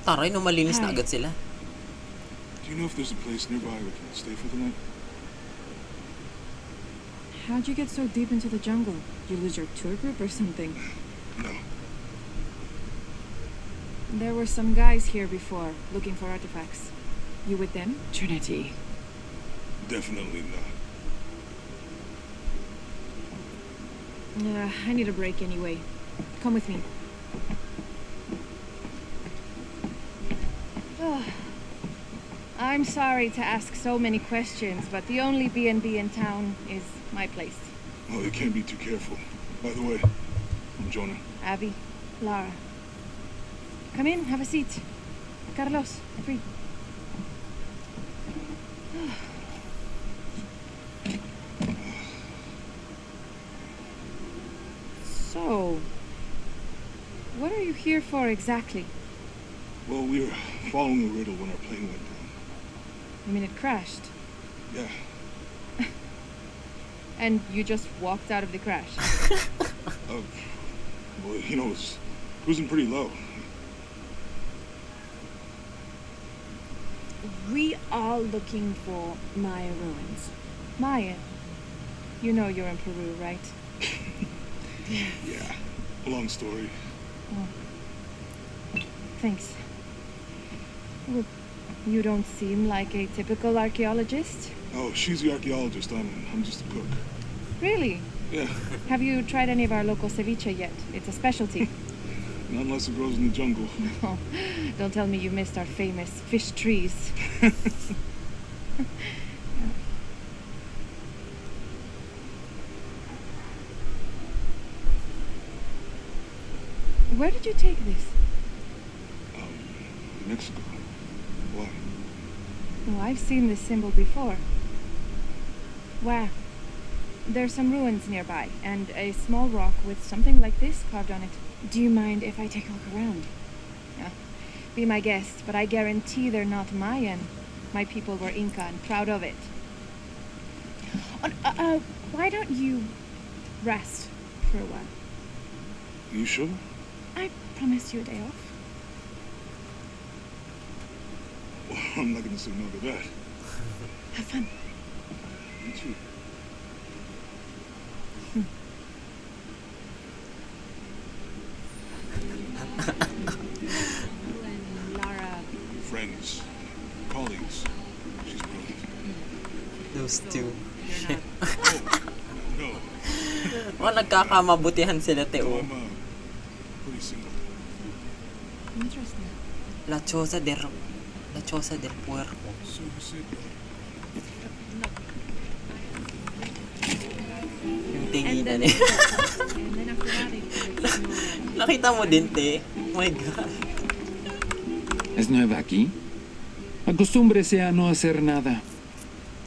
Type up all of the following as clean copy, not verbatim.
Taray, no malinis na agad sila. Do you know if there's a place nearby we can stay for the night? How'd you get so deep into the jungle? You lose your tour group or something? No. There were some guys here before, looking for artifacts. You with them? Trinity. Definitely not. I need a break anyway. Come with me. I'm sorry to ask so many questions, but the only B&B in town is my place. Oh, you can't be too careful. By the way, I'm Jonah. Abby, Lara. Come in, have a seat. Carlos, free. So, what are you here for exactly? Well, we were following a riddle when our plane went down. You mean it crashed? Yeah. And you just walked out of the crash? Well, you know, it was cruising pretty low. We are looking for Maya ruins. Maya? You know you're in Peru, right? Yeah. Long story. Thanks. Well, you don't seem like a typical archaeologist. Oh, she's the archaeologist. I'm just a cook. Really? Yeah. Have you tried any of our local ceviche yet? It's a specialty. Not unless it grows in the jungle. Oh, don't tell me you missed our famous fish trees. Where did you take this? Mexico. Why? Oh, I've seen this symbol before. Wow. There's some ruins nearby, and a small rock with something like this carved on it. Do you mind if I take a look around? Yeah. Be my guest, but I guarantee they're not Mayan. My people were Inca and proud of it. Why don't you rest for a while? You sure? I promised you a day off. Well, I'm not gonna say no to that. Have fun. You too. You and Lara. Friends. Colleagues. She's brilliant. Those two. You're not. No. Oh, nagkakamabutihan sila, No, Teo. I'm pretty single. Interesting. La choza del puerco. Super single. Yung tinginan And eh. then after that, it's Nakita mo din, Te. Oh my God. ¿Es nueva aquí? Acostúmbrese a no hacer nada.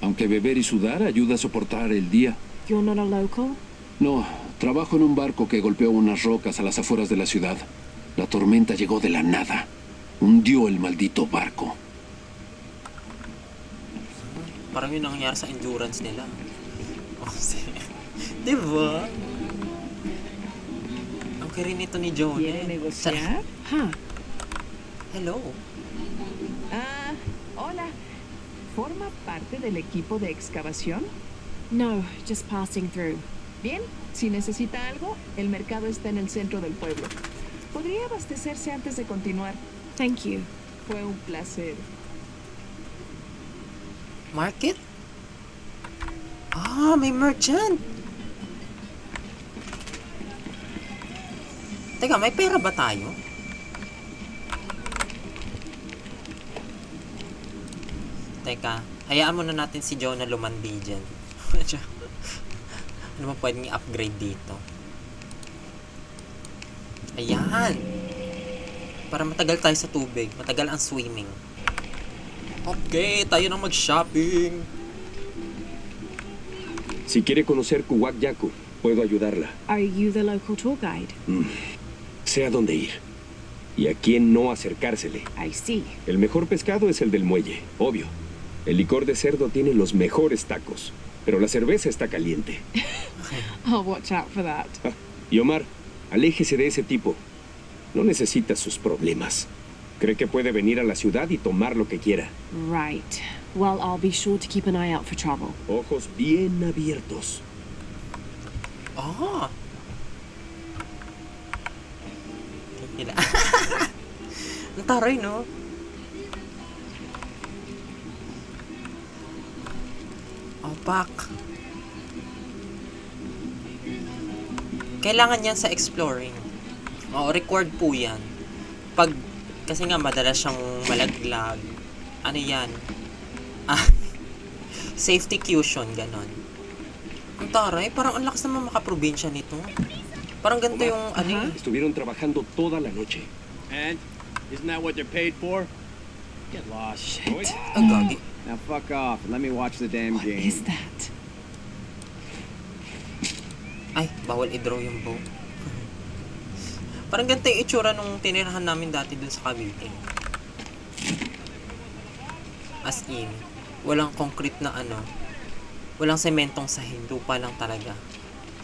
Aunque beber y sudar ayuda a soportar el día. You're not a local? No, trabajo en un barco que golpeó unas rocas a las afueras de la ciudad. La tormenta llegó de la nada. Hundió el maldito barco. Parang yun ang nangyari sa endurance nila. Oh, diba? Ang rin ito ni Jonah. ¿Quiere negociar? Huh. Hello. Ah, hola. ¿Forma parte del equipo de excavación? No, just passing through. Bien, si necesita algo, el mercado está en el centro del pueblo. Podría abastecerse antes de continuar. Thank you. Fue un placer. Market? Ah, may merchant. Teka, may pera ba tayo? Teka, hayaan muna natin si Jonah lumandi dyan. Ano ba pwedeng i-upgrade dito? Ayan! Para matagal tayo sa tubig. Matagal ang swimming. Okay, tayo nang mag-shopping. Si quiere conocer Kuwak Yaku, puedo ayudarla. Are you the local tour guide? Sé a dónde ir. Y a quién no acercársele. I see. El mejor pescado es el del muelle, obvio. El licor de cerdo tiene los mejores tacos. pero la cerveza está caliente. I'll watch out for that. Ah, y Omar, aléjese de ese tipo. No necesita sus problemas. Cree que puede venir a la ciudad y tomar lo que quiera. Right. Well, I'll be sure to keep an eye out for trouble. Ojos bien abiertos. Oh. Hila. Ang taray, no? Opak. Kailangan yan sa exploring. Oo, record po yan. Pag, kasi nga madalas siyang malaglag. Ano yan? Ah, safety cushion, ganon. Ang taray, parang ang lakas naman makaprobinsya nito. Parang ganito yung, ano eh. Estuvieron trabajando toda la noche. And? Isn't that what they're paid for? Get lost. Shit. Ang gagi. Now fuck off and let me watch the damn What game. is that? Ay, bawal i-draw yung bow. Parang ganito yung itsura nung tinirahan namin dati dun sa Cavite. As in, walang concrete na ano, walang sementong sahig, lupa lang talaga.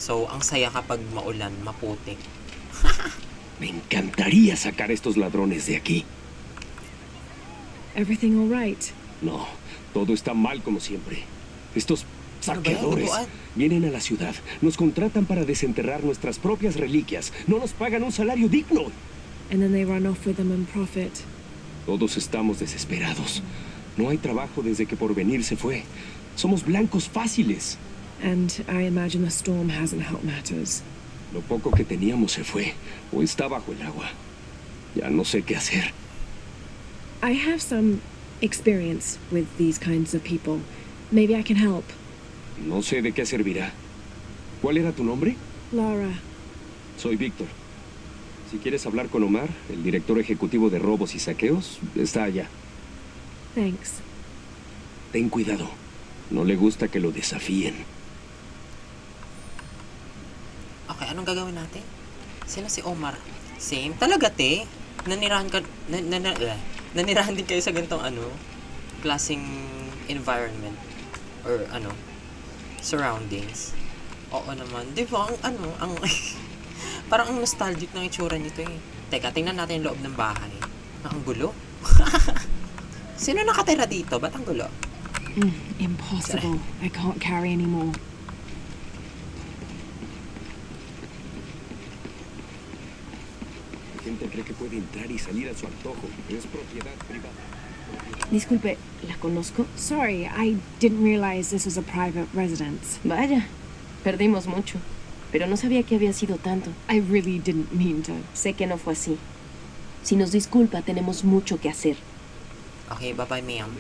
So, ang saya kapag maulan, maputik. Me encantaría sacar a estos ladrones de aquí. Everything all right? No, todo está mal como siempre. Estos saqueadores Duguan. vienen a la ciudad, nos contratan para desenterrar nuestras propias reliquias, no nos pagan un salario digno. And then they run off with them and profit. Todos estamos desesperados. No hay trabajo desde que Porvenir se fue. Somos blancos fáciles. And I imagine the storm hasn't helped matters. Lo poco que teníamos se fue, o está bajo el agua. Ya no sé qué hacer. I have some experience with these kinds of people. Maybe I can help. No sé de qué servirá. ¿Cuál era tu nombre? Laura. Soy Víctor. Si quieres hablar con Omar, el director ejecutivo de robos y saqueos, está allá. Thanks. Ten cuidado. No le gusta que lo desafíen. Okay, anong gagawin natin? Sino si Omar? Same? Talaga, te? Nanirahan ka... nanirahan din kayo sa ganitong ano? Klaseng environment. Or ano? Surroundings. Oo naman. Di ba? Ang ano? Ang... parang ang nostalgic ng itsura nito eh. Teka, tingnan natin yung loob ng bahay. Ang gulo. Sino nakatira dito? Ba't ang gulo? Impossible. I can't carry anymore. La gente cree que puede entrar y salir a su antojo. Es propiedad privada. Disculpe, ¿la conozco? Sorry, I didn't realize this was a private residence. Vaya, perdimos mucho. Pero no sabía que había sido tanto. I really didn't mean to. Sé que no fue así. Si nos disculpa, tenemos mucho que hacer. Okay, bye-bye, ma'am.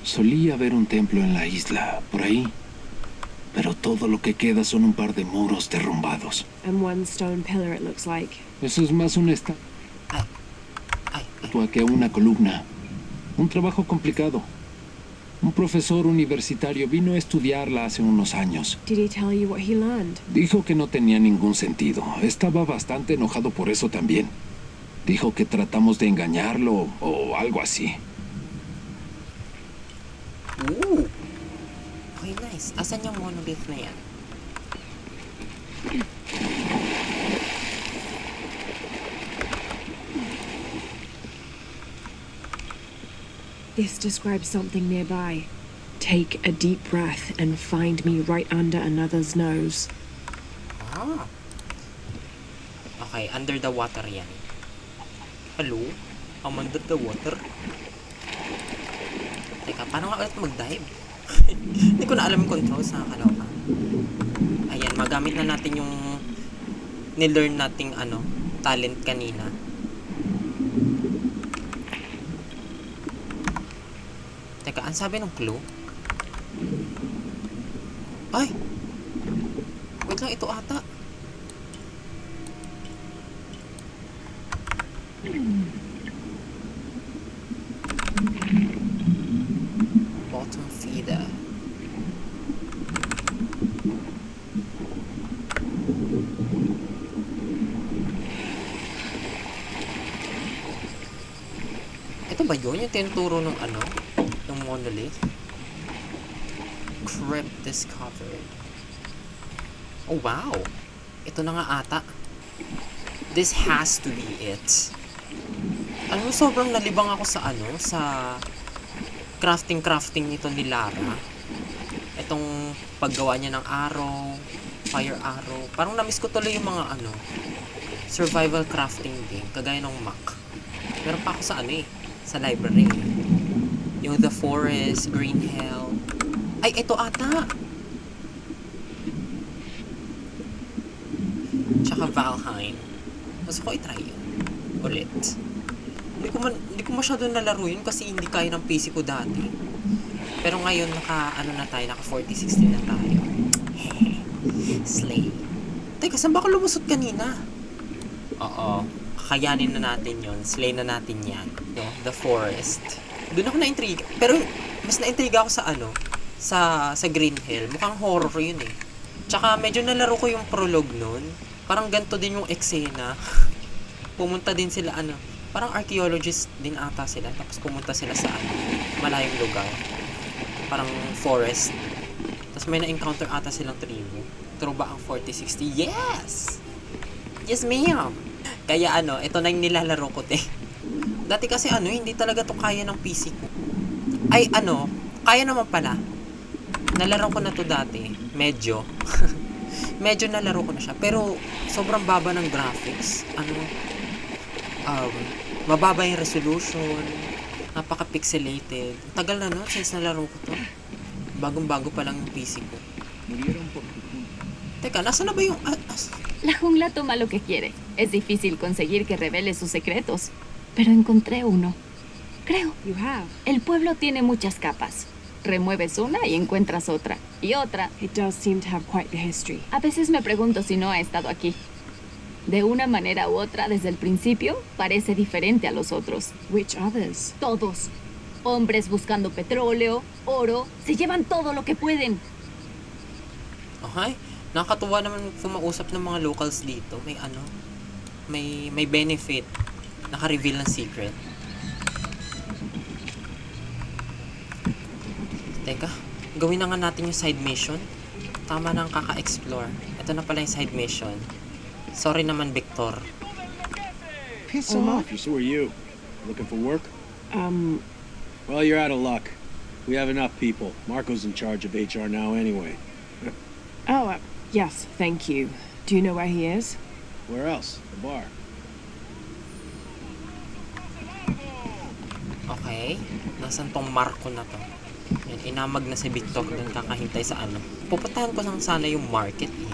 Solía haber un templo en la isla, por ahí. Pero todo lo que queda son un par de muros derrumbados. And one stone pillar, it looks like. Eso es más una estatua Ay. que una columna. Un trabajo complicado. Un profesor universitario vino a estudiarla hace unos años. Did he tell you what he learned? Dijo que no tenía ningún sentido. Estaba bastante enojado por eso también. Dijo que tratamos de engañarlo o algo así. Ooh. Okay, nice. Asan yung monolith na yan? This describes something nearby. Take a deep breath and find me right under another's nose. Ah. Okay, under the water yan. Hello? I'm under the water? Teka, paano nga ulit mag-dive? Hindi ko na alam yung controls, nakakaloka. Ayan, magamit na natin yung nilearn nating ano, talent kanina. Teka, ang sabi ng clue? Ay! Wait lang, ito ata. Bottom feeder. Ito ba yun? Yung tinuturo ng ano? Ng dragon ulit. Crypt discovered. Oh, wow. Ito na nga ata. This has to be it. Ano, sobrang nalibang ako sa sa crafting nito ni Lara. Itong paggawa niya ng arrow, fire arrow. Parang namiss ko tuloy yung mga survival crafting game, kagaya ng Mac. Meron pa ako sa sa library. Yung The Forest, Green Hell. Ay, ito ata. Tsaka Valheim. Gusto ko i-try yun. Ulit. Hindi ko masyado nalaro yun kasi hindi kaya ng PC ko dati. Pero ngayon, naka 4060 na tayo. Slay. Teka, saan ba ako lumusot kanina? Oo. Kakayanin na natin yun. Slay na natin yan. No? The Forest. Doon ako na-intriga. Pero, mas na-intriga ako sa Green Hill. Mukhang horror yun eh. Tsaka, medyo nalaro ko yung prologue nun. Parang ganito din yung eksena. Pumunta din sila, parang archaeologist din ata sila. Tapos pumunta sila sa malayong lugar. Parang forest. Tapos may na-encounter ata silang tribo. True ba ang 4060? Yes! Yes, ma'am! Kaya ito na yung nilalaro ko, te. Dati kasi hindi talaga to kaya ng PC ko. Ay, kaya naman pala. Nalaro ko na to dati. Medyo. Medyo nalaro ko na siya. Pero, sobrang baba ng graphics. Mababa yung resolution. Napaka-pixelated. Tagal na, since nalaro ko to. Bagong-bago pa lang yung PC ko. Teka, nasa na ba yung... La jungla toma lo que quiere. Es difícil conseguir que revele sus secretos. Pero encontré uno. Creo. You have. El pueblo tiene muchas capas. Remueves una y encuentras otra. Y otra. It does seem to have quite the history. A veces me pregunto si no ha estado aquí. De una manera u otra, desde el principio, parece diferente a los otros. Which others? Todos. Hombres buscando petróleo, oro. Se llevan todo lo que pueden. Okay. Nakakatuwa naman kumausap ng mga locals dito. May benefit. Naka-reveal ng secret. Teka, gawin na nga natin yung side mission. Tama na ang kaka-explore. Ito na pala yung side mission. Sorry naman, Victor. Piss off. So are you. Looking for work? Well, you're out of luck. We have enough people. Marco's in charge of HR now anyway. Yes, thank you. Do you know where he is? Where else? The bar. Okay. Nasaan tong Marco na to? Yan, inamag na si Victor doon kakahintay sa Pupuntahan ko lang sana yung market eh.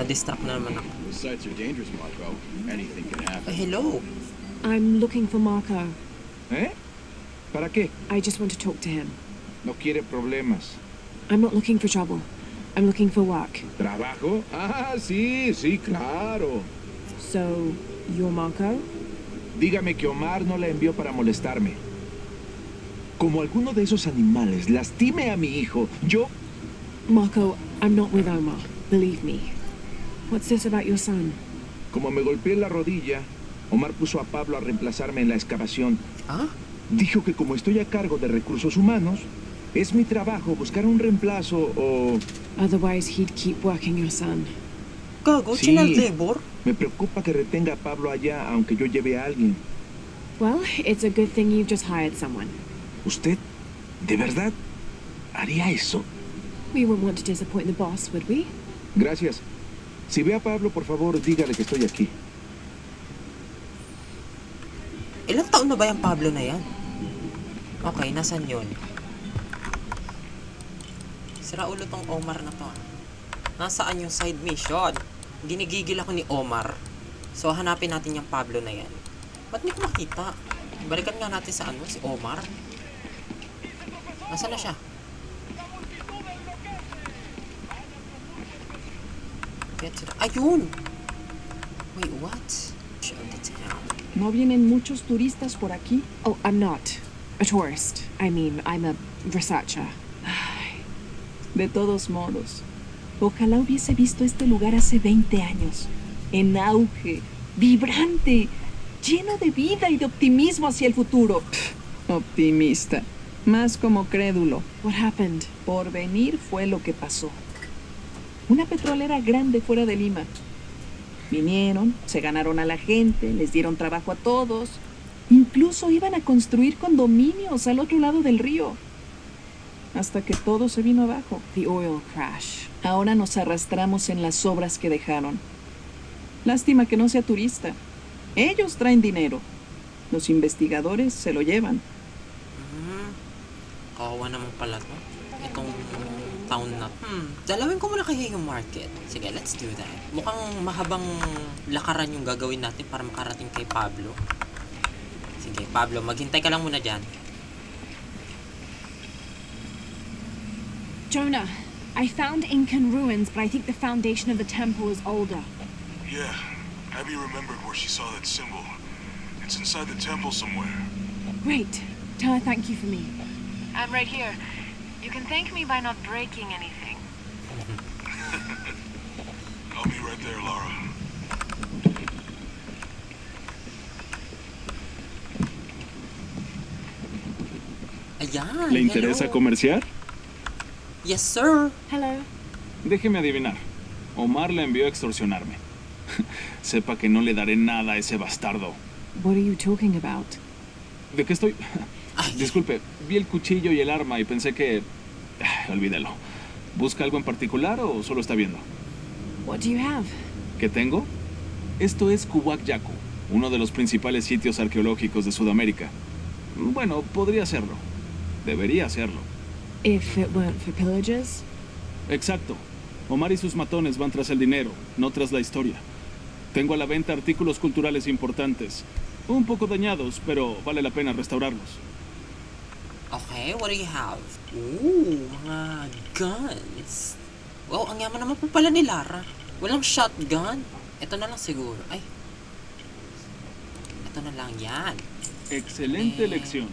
Na-distract na naman ako. The sites are dangerous, Marco. Anything can happen. Hello. I'm looking for Marco. ¿Eh? ¿Para qué? I just want to talk to him. No quiere problemas. I'm not looking for trouble. I'm looking for work. ¿Trabajo? Ah, sí, claro. So, you're Marco? Dígame que Omar no la envió para molestarme. Como alguno de esos animales lastime a mi hijo, yo... Marco, I'm not with Omar. Believe me. What's this about your son? Como me golpeé la rodilla, Omar puso a Pablo a reemplazarme en la excavación. ¿Ah? Dijo que como estoy a cargo de recursos humanos, es mi trabajo buscar un reemplazo o... Otherwise, he'd keep working your son. Gago, Sí. child labor? Me preocupa que retenga a Pablo allá, aunque yo lleve a alguien. Well, it's a good thing you've just hired someone. ¿Usted? ¿De verdad? ¿Haría eso? We wouldn't want to disappoint the boss, would we? Gracias. Si ve a Pablo, por favor, dígale que estoy aquí. Ilang taon na ba yung Pablo na yan? Okay, nasan yun? Sira ulo tong Omar na to. Nasaan yung side mission? Ginigigil ako ni Omar. So, hanapin natin yung Pablo na yan. Ba't hindi ko makita? Balikan nga natin sa si Omar. Nasaan na siya? Ayun! Wait, what? Show the town. ¿No vienen muchos turistas por aquí? Oh, I'm not a tourist. I'm a researcher. De todos modos, ojalá hubiese visto este lugar hace 20 años. En auge, vibrante, lleno de vida y de optimismo hacia el futuro. Optimista. Más como crédulo. What happened? Por venir fue lo que pasó. Una petrolera grande fuera de Lima. Vinieron, se ganaron a la gente, les dieron trabajo a todos. Incluso iban a construir condominios al otro lado del río. Hasta que todo se vino abajo. The oil crash. Ahora nos arrastramos en las obras que dejaron. Lástima que no sea turista. Ellos traen dinero. Los investigadores se lo llevan. Kawawa naman pala to. Itong town na. Dalawin ko muna kaya yung market. Sige, let's do that. Mukhang mahabang lakaran yung gagawin natin para makarating kay Pablo. Sige, Pablo, maghintay ka lang muna dyan. Jonah, I found Incan ruins, but I think the foundation of the temple is older. Yeah, Abby remembered where she saw that symbol. It's inside the temple somewhere. Great. Tell her thank you for me. I'm right here. You can thank me by not breaking anything. I'll be right there, Lara. Ayan, ¿Le interesa hello. comerciar? Yes, sir. Hello. Déjeme adivinar. Omar le envió a extorsionarme. Sepa que no le daré nada a ese bastardo. What are you talking about? ¿De qué estoy? Ay, Disculpe, vi el cuchillo y el arma y pensé que... Olvídalo. ¿Busca algo en particular o solo está viendo? What do you have? ¿Qué tengo? Esto es Kuwak Yaku, uno de los principales sitios arqueológicos de Sudamérica. Bueno, podría serlo. Debería serlo. If it weren't for pillagers? Exacto. Omar y sus matones van tras el dinero, no tras la historia. Tengo a la venta artículos culturales importantes. Un poco dañados, pero vale la pena restaurarlos. Okay, what do you have? Ooh, mga guns. Wow, ang yaman naman po pala ni Lara. Walang shotgun. Ito na lang siguro. Ay. Ito na lang yan. Excelente Eh. elección.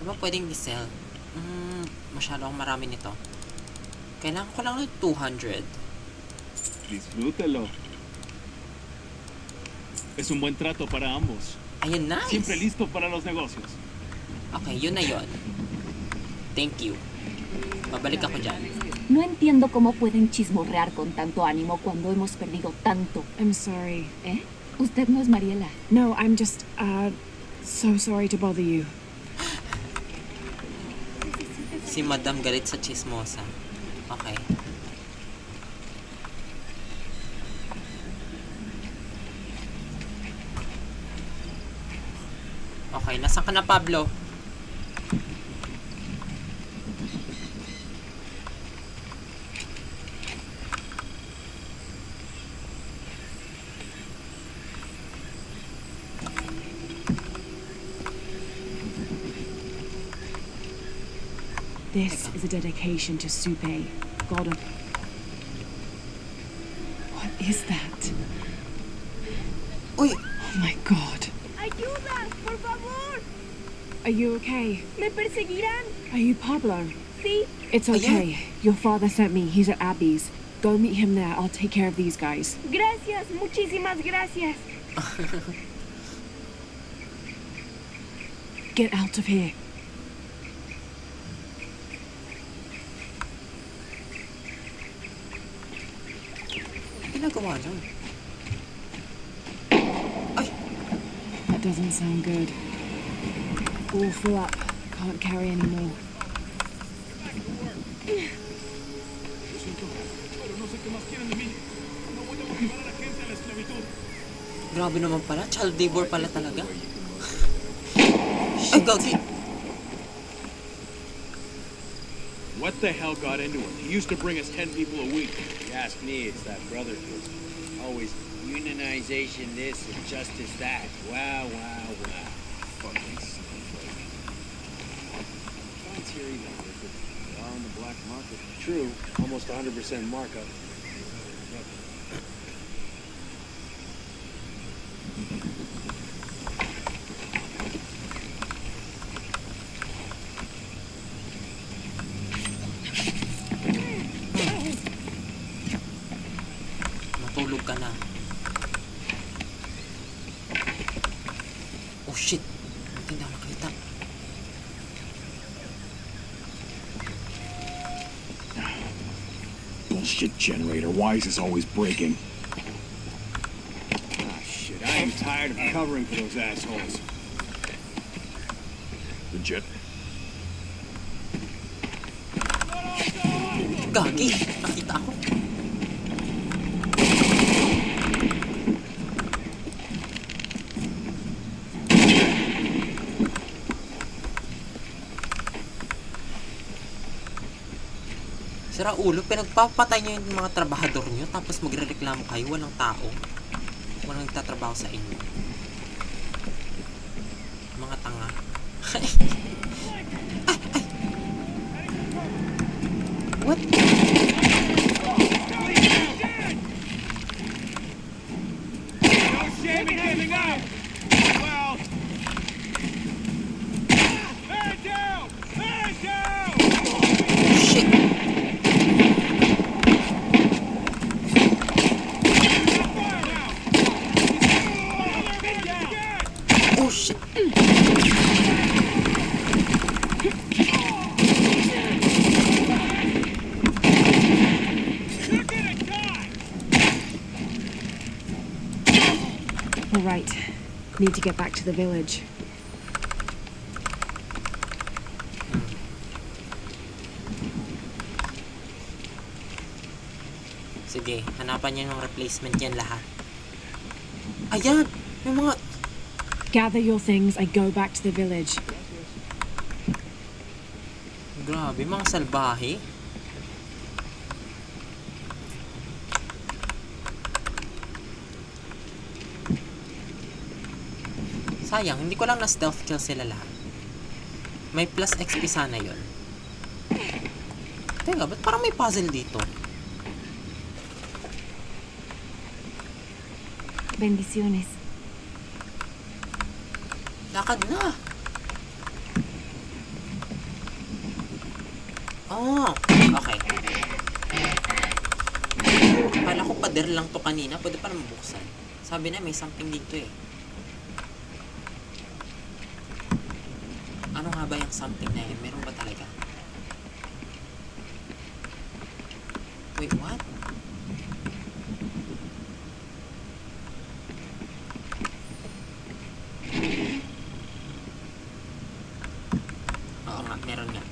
Ano ba pwedeng i-sell? Masyado akong marami nito. Kailangan ko lang ng 200. Disfrútelo. Es un buen trato para ambos. Ayun, nice. Siempre listo para los negocios. Okay, yun na yun. Thank you. Babalik ako dyan. No entiendo cómo pueden chismorrear con tanto ánimo cuando hemos perdido tanto. I'm sorry. ¿Eh? Usted no es Mariela. No, I'm just, so sorry to bother you. Si Madam galit sa chismosa. Okay. Okay, nasaan ka na, Pablo? This is a dedication to Supe, god of... What is that? Uy! Oh my god. ¡Ayuda! ¡Por favor! Are you okay? ¿Me perseguirán? Are you Pablo? Sí. It's okay. Your father sent me. He's at Abby's. Go meet him there. I'll take care of these guys. Gracias. Muchísimas gracias. Get out of here. Ginagawa niyo? Ay! That doesn't sound good. All full up. Can't carry any more. Grabe naman pala. Child labor pala talaga. Ay, gagi! What the hell got into him? He used to bring us 10 people a week. If you ask me, it's that brother kid. Always unionization this and justice that. Wow, wow, wow. Fucking snowflake. Finds here either. They're all in the black market. True, almost 100% markup. Matulog ka na. Oh shit! Hindi ako nakita. Bullshit generator. Why is this always breaking? Ah, shit. I am tired of covering for those assholes. The jet. Gagi! Nakita ako. Sira ulo, pinagpapatay nyo yung mga trabahador nyo, tapos magre-reklamo kayo, walang tao. Walang nagtatrabaho sa inyo. Mga tanga. What? No shame in giving up! Well... Man down! Man down! Shit! Oh shit! All right. Need to get back to the village. Sige, hanapan niyo ng replacement yan lahat. Ayan! May mga... Gather your things and go back to the village. Grabe, mga salbahe. Sayang, hindi ko lang na stealth kill sila lahat. May plus XP sana yun. Teka, ba't parang may puzzle dito? Bendiciones. Lakad na! Oh, okay. Akala ko pader lang to kanina. Pwede pa naman buksan. Sabi na may something dito eh. Ano nga ba yung something na yun? Meron ba talaga? Wait, what? Oo nga, meron nga.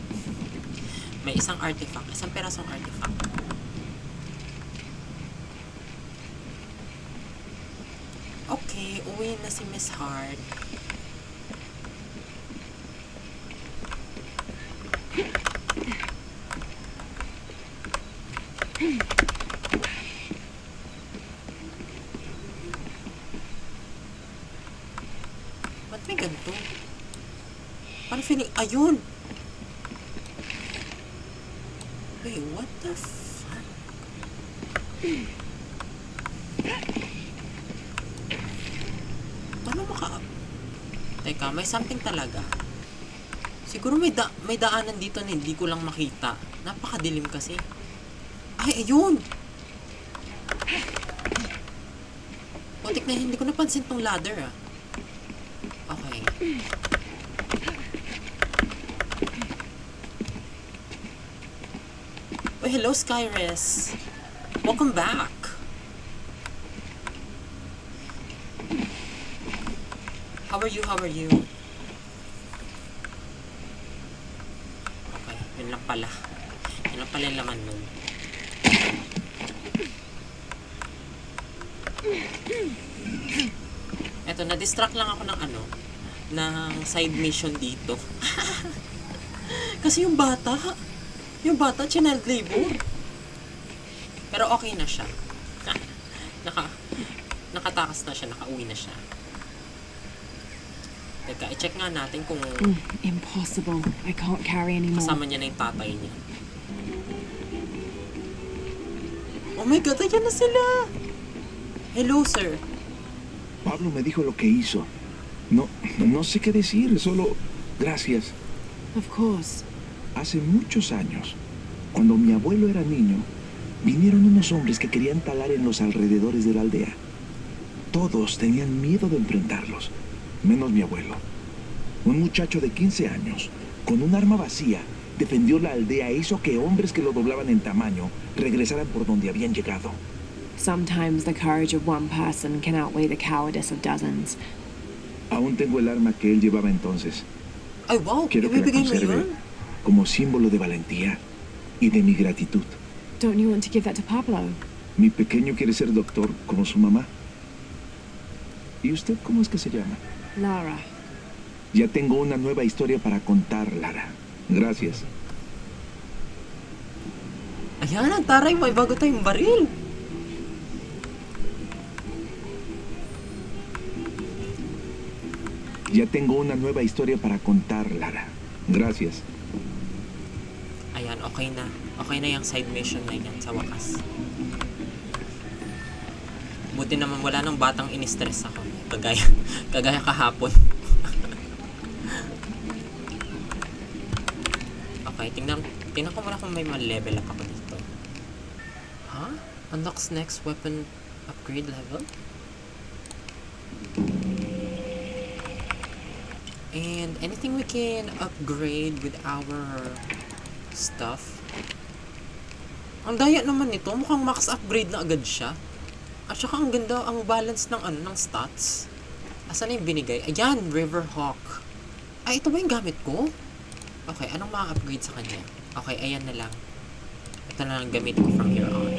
May isang artifact. Isang perasong artifact. Okay, uwi na si Miss Hart. Ba't may ganito? Parang feeling, ayun! Wait, what the fuck? Paano Teka, may something talaga. Siguro may daanan dito na hindi ko lang makita. Napakadilim kasi. Ay, ayun! Putik na hindi ko napansin tong ladder ah. Okay. Oh, hello Skyres! Welcome back! How are you? How are you? Okay, yun lang pala. Yun lang pala yung laman nun. Eto, na-distract lang ako ng ng side mission dito. Kasi yung bata, child labor. Pero okay na siya. Nakatakas na siya, nakauwi na siya. Teka, i-check nga natin kung Impossible. I can't carry anymore. kasama niya na yung tatay niya. Oh my God, ayan na sila! Hello, sir. Pablo me dijo lo que hizo. No sé qué decir, solo gracias. Of course. Hace muchos años, cuando mi abuelo era niño, vinieron unos hombres que querían talar en los alrededores de la aldea. Todos tenían miedo de enfrentarlos, menos mi abuelo. Un muchacho de 15 años, con un arma vacía, defendió la aldea e hizo que hombres que lo doblaban en tamaño regresaran por donde habían llegado. Sometimes the courage of one person can outweigh the cowardice of dozens. Aún tengo el arma que él llevaba entonces. Ay, wow. Quiero que la Ibibigay mo conserve yun? como símbolo de valentía y de mi gratitud. Don't you want to give that to Pablo? Mi pequeño quiere ser doctor como su mamá. ¿Y usted cómo es que se llama? Lara. Ya tengo una nueva historia para contar, Lara. Gracias. Ayan, ang taray, may bago tayong baril. Ya tengo una nueva historia para contar, Lara. Gracias. Ayan, okay na. Okay na yung side mission na yan sa wakas. Buti naman wala nang batang in-stress ako. Kagaya kahapon. Okay, tingnan ko muna kung may ma-level up ako dito. Huh? Unlocks next weapon upgrade level? And anything we can upgrade with our stuff? Ang daya naman nito, mukhang max upgrade na agad siya. At saka ang ganda ang balance ng ng stats. Asan na yung binigay? Ayan, Riverhawk. Ay, ito ba yung gamit ko? Okay, anong ma-upgrade sa kanya? Okay, ayan na lang. Ito na lang gamitin ko from here on.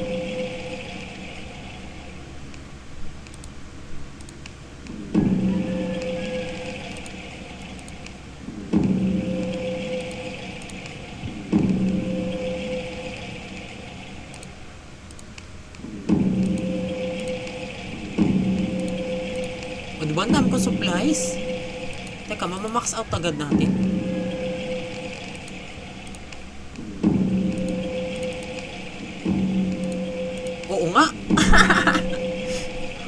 O, diba ang dami kong supplies? Teka, mamamax out agad natin. Oo nga!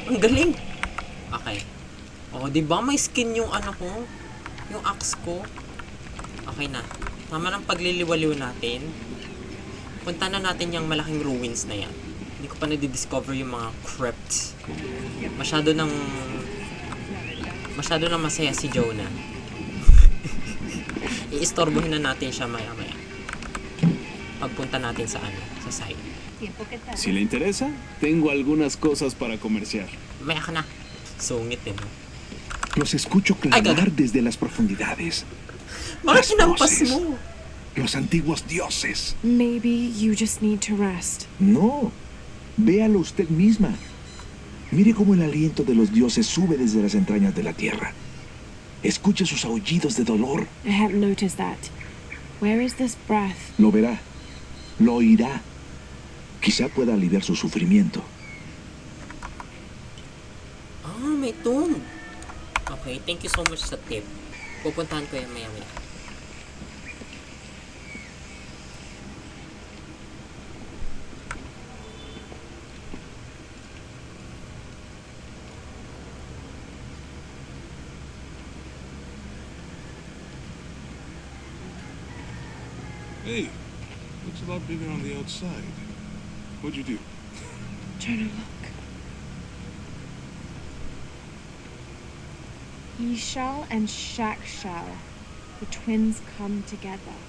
Ang galing! Okay. O, diba may skin yung ano ko? Yung axe ko? Okay na. Tama ng pagliliwaliw natin. Punta na natin yung malaking ruins na yan. Hindi ko pa na-discover yung mga crypts. Masyado nang masaya si Jonah. Iistorbohin na natin siya maya-maya. Pagpunta natin sa sa site. Si le interesa, tengo algunas cosas para comerciar. Maya ka na. Sungit eh, no? Los escucho clamar desde las profundidades. Bakit hinampas voces. mo? Los antiguos dioses. Maybe you just need to rest. No. Véalo usted misma. Mire cómo el aliento de los dioses sube desde las entrañas de la tierra. Escuche sus aullidos de dolor. I haven't noticed that. Where is this breath? Lo verá. Lo oirá. Quizá pueda aliviar su sufrimiento. Ah, may tomb. Okay, thank you so much sa tip. Pupuntahan ko yan maya-maya. Hey, looks a lot bigger on the outside. What'd you do? Trying to look. Ishal and Shakshal, the twins come together.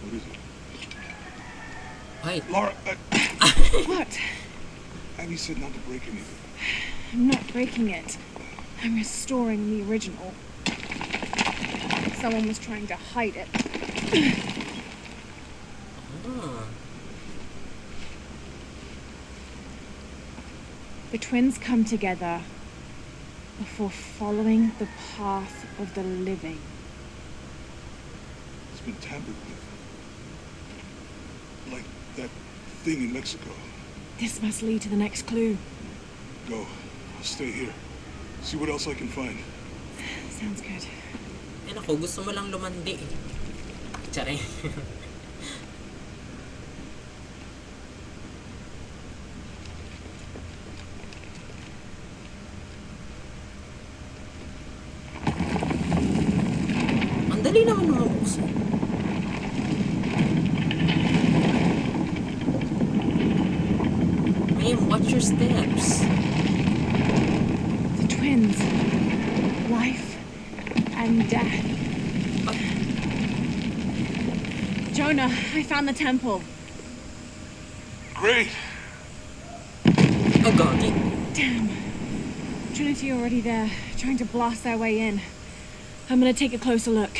What is it? Hi. Laura, What? Abby said not to break anything. I'm not breaking it. I'm restoring the original. Someone was trying to hide it. Ah. The twins come together before following the path of the living. It's been tampered with. Like that thing in Mexico. This must lead to the next clue. Go. I'll stay here. See what else I can find. Sounds good. Eh nako, gusto mo lang lumandi eh. Tsare. Ang dali naman lumabuksan. Ma'am, watch your their steps. The twins. Life and death. Jonah, I found the temple. Great. Oh, gagi. Damn. Trinity already there, trying to blast their way in. I'm gonna take a closer look.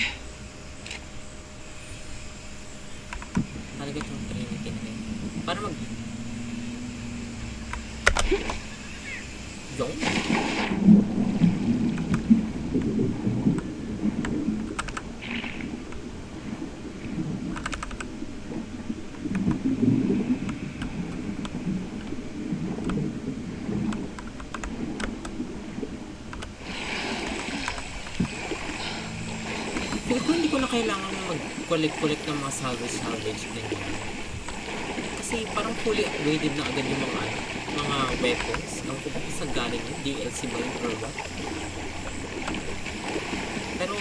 Talaga itong Trinity na rin. Paano mag... Yung? Feel ko hindi ko na kailangan mag-collect ng mga salvage din. Kasi parang fully upgraded na agad yung mga weapons. Ang ko ba saan galing yun? DLC ba yun or what? Pero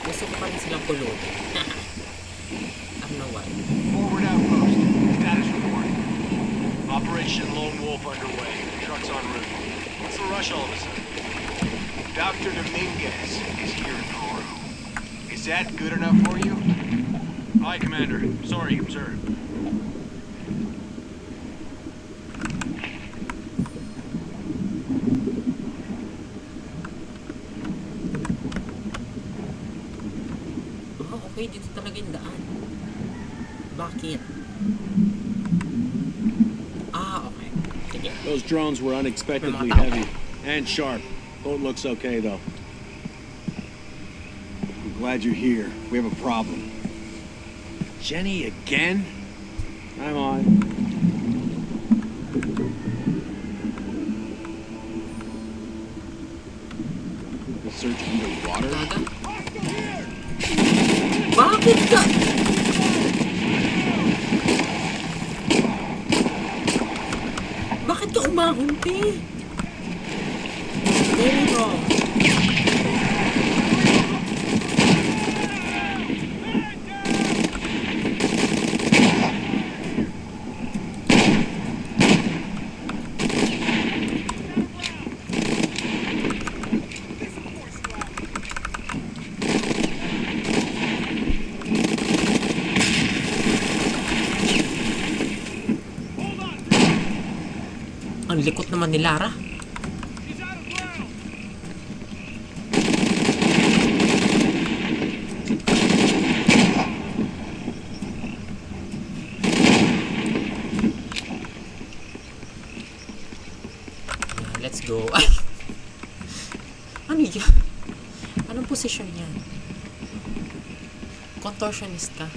gusto ko pa rin silang pulutin. I don't know why. Forward outpost. Status report. Operation Lone Wolf underway. Trucks en route. What's the rush all of a sudden? Dr. Dominguez is here in Peru. Is that good enough for you? Aye, Commander. Sorry, sir. Oh, okay. Dito talaga yung daan. Bakit? Ah, okay. Sige. Those drones were unexpectedly heavy and sharp. Boat looks okay, though. I'm glad you're here. We have a problem. Jenny again? I'm on. The search underwater? Bakit ka? Bakit ka umahunti? Very wrong. Ang likot naman ni Lara. Let's go. Ay! Ano yan? Anong posisyon yan? Contortionist ka?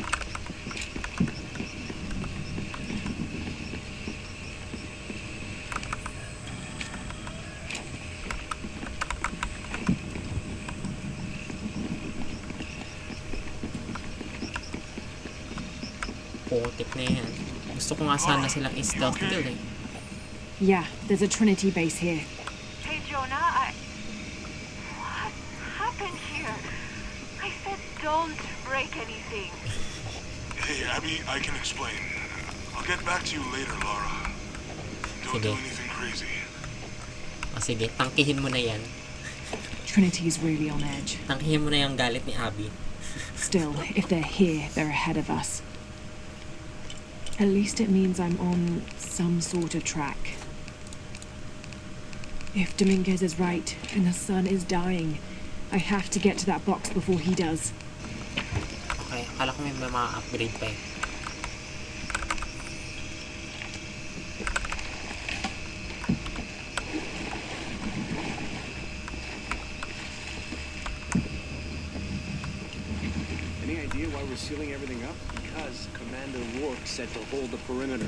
Putik na yan. Gusto ko nga sana silang i-stealth kill eh. Yeah, there's a Trinity base here. Hey, Jonah, what happened here? I said don't break anything. Hey, Abby, I can explain. I'll get back to you later, Lara. Don't do anything crazy. O sige, tangkihin mo na yan. Trinity's really on edge. Tangkihin mo na yung galit ni Abby. Still, if they're here, they're ahead of us. At least it means I'm on some sort of track. If Dominguez is right, and the sun is dying, I have to get to that box before he does. Okay, akala ko may mga upgrade pa eh. Any idea why we're sealing everything up? Because Commander Rourke said to hold the perimeter.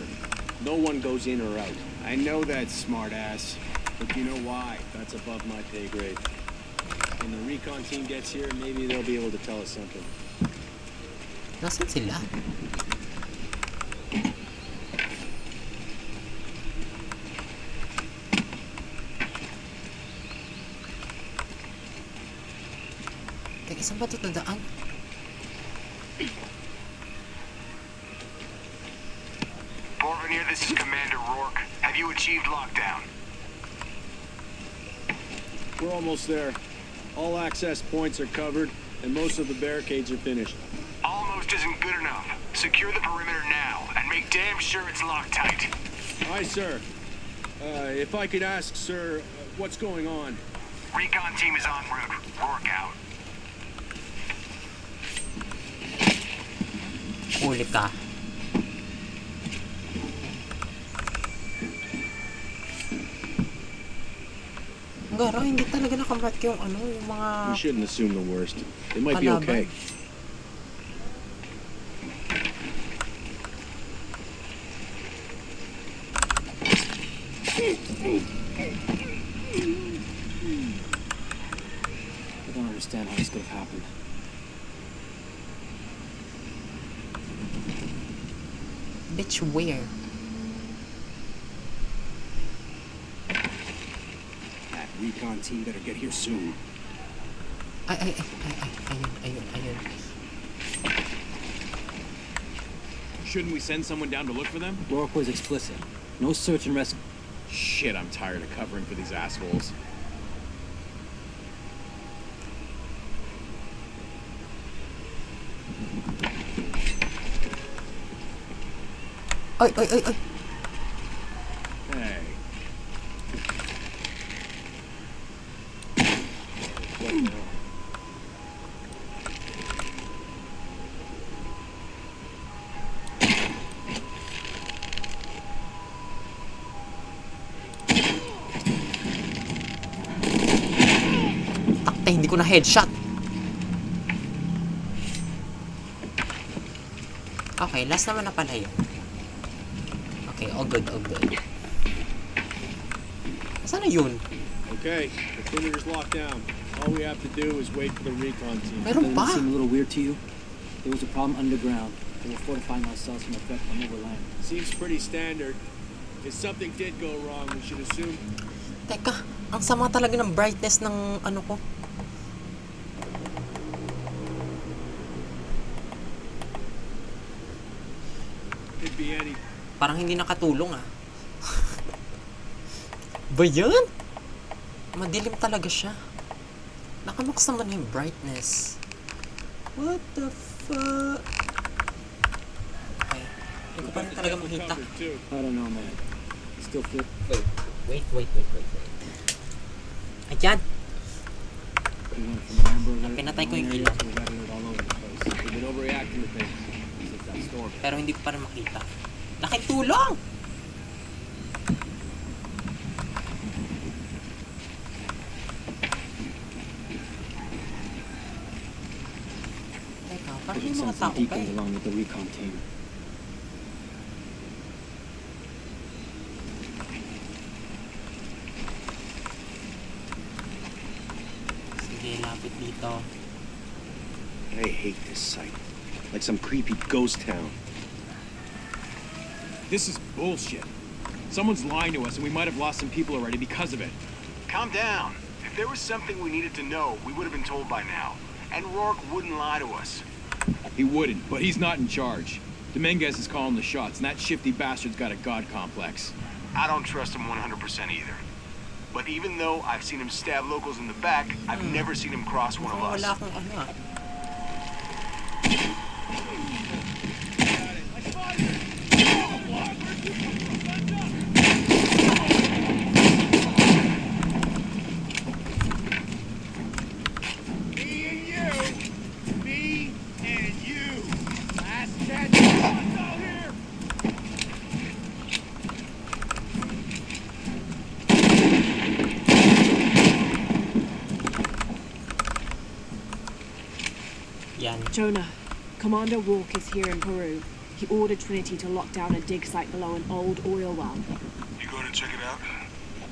No one goes in or out. I know that, smartass. But you know why? That's above my pay grade. When the recon team gets here, maybe they'll be able to tell us something. Nasaan sila? Teka, saan ba ito dadaan? Porvenir, this is Commander Rourke. Have Have you achieved lockdown? We're almost there. All access points are covered, and most of the barricades are finished. Almost isn't good enough. Secure the perimeter now, and make damn sure it's locked tight. Aye, sir. If I could ask, sir, what's going on? Recon team is en route. Rourke out. Huli ka. Garo, hindi talaga nakamark yung ano, yung mga... We shouldn't assume the worst. They might be Kalaban. okay. I don't understand how this could have happened. Bitch, where? That recon team better get here soon. Ayun. Shouldn't we send someone down to look for them? Rourke was explicit. No search and rescue. Shit, I'm tired of covering for these assholes. Ay! Hey. What now? Takte, hindi ko na headshot. Okay, last naman na pala yun. Okay, all good. Saan na yun? Okay, the perimeter's locked down. All we have to do is wait for the recon team. Meron Doesn't pa? it seem a little weird to you? There was a problem underground. They were fortifying ourselves from effect from overland. Seems pretty standard. If something did go wrong, we should assume. Teka, ang sama talaga ng brightness ng ano ko. Could be any. Parang hindi nakatulong ah. Ba yan? Madilim talaga siya. Nakabox naman yung brightness. What the fuck? Okay. Hindi ko pa rin talaga makita. I don't know, man. Still feel... Wait. Ayan! We went from an Amber Alert Pinatay ko yung area ilaw. to a red alert all over the place. We've been overreacting to things since that storm. Pero hindi ko pa rin makita. Nakitulong! Teka, parang We may should mga send tao some pa deacons eh. along with the recon team. Sige, lapit dito. I hate this site. Like some creepy ghost town. This is bullshit. Someone's lying to us, and we might have lost some people already because of it. Calm down. If there was something we needed to know, we would have been told by now. And Rourke wouldn't lie to us. He wouldn't, but he's not in charge. Dominguez is calling the shots, and that shifty bastard's got a god complex. I don't trust him 100% either. But even though I've seen him stab locals in the back, I've never seen him cross one of us. Wala akong ano ah. Yan. Jonah, Commander Rourke is here in Peru. He ordered Trinity to lock down a dig site below an old oil well. You going to check it out?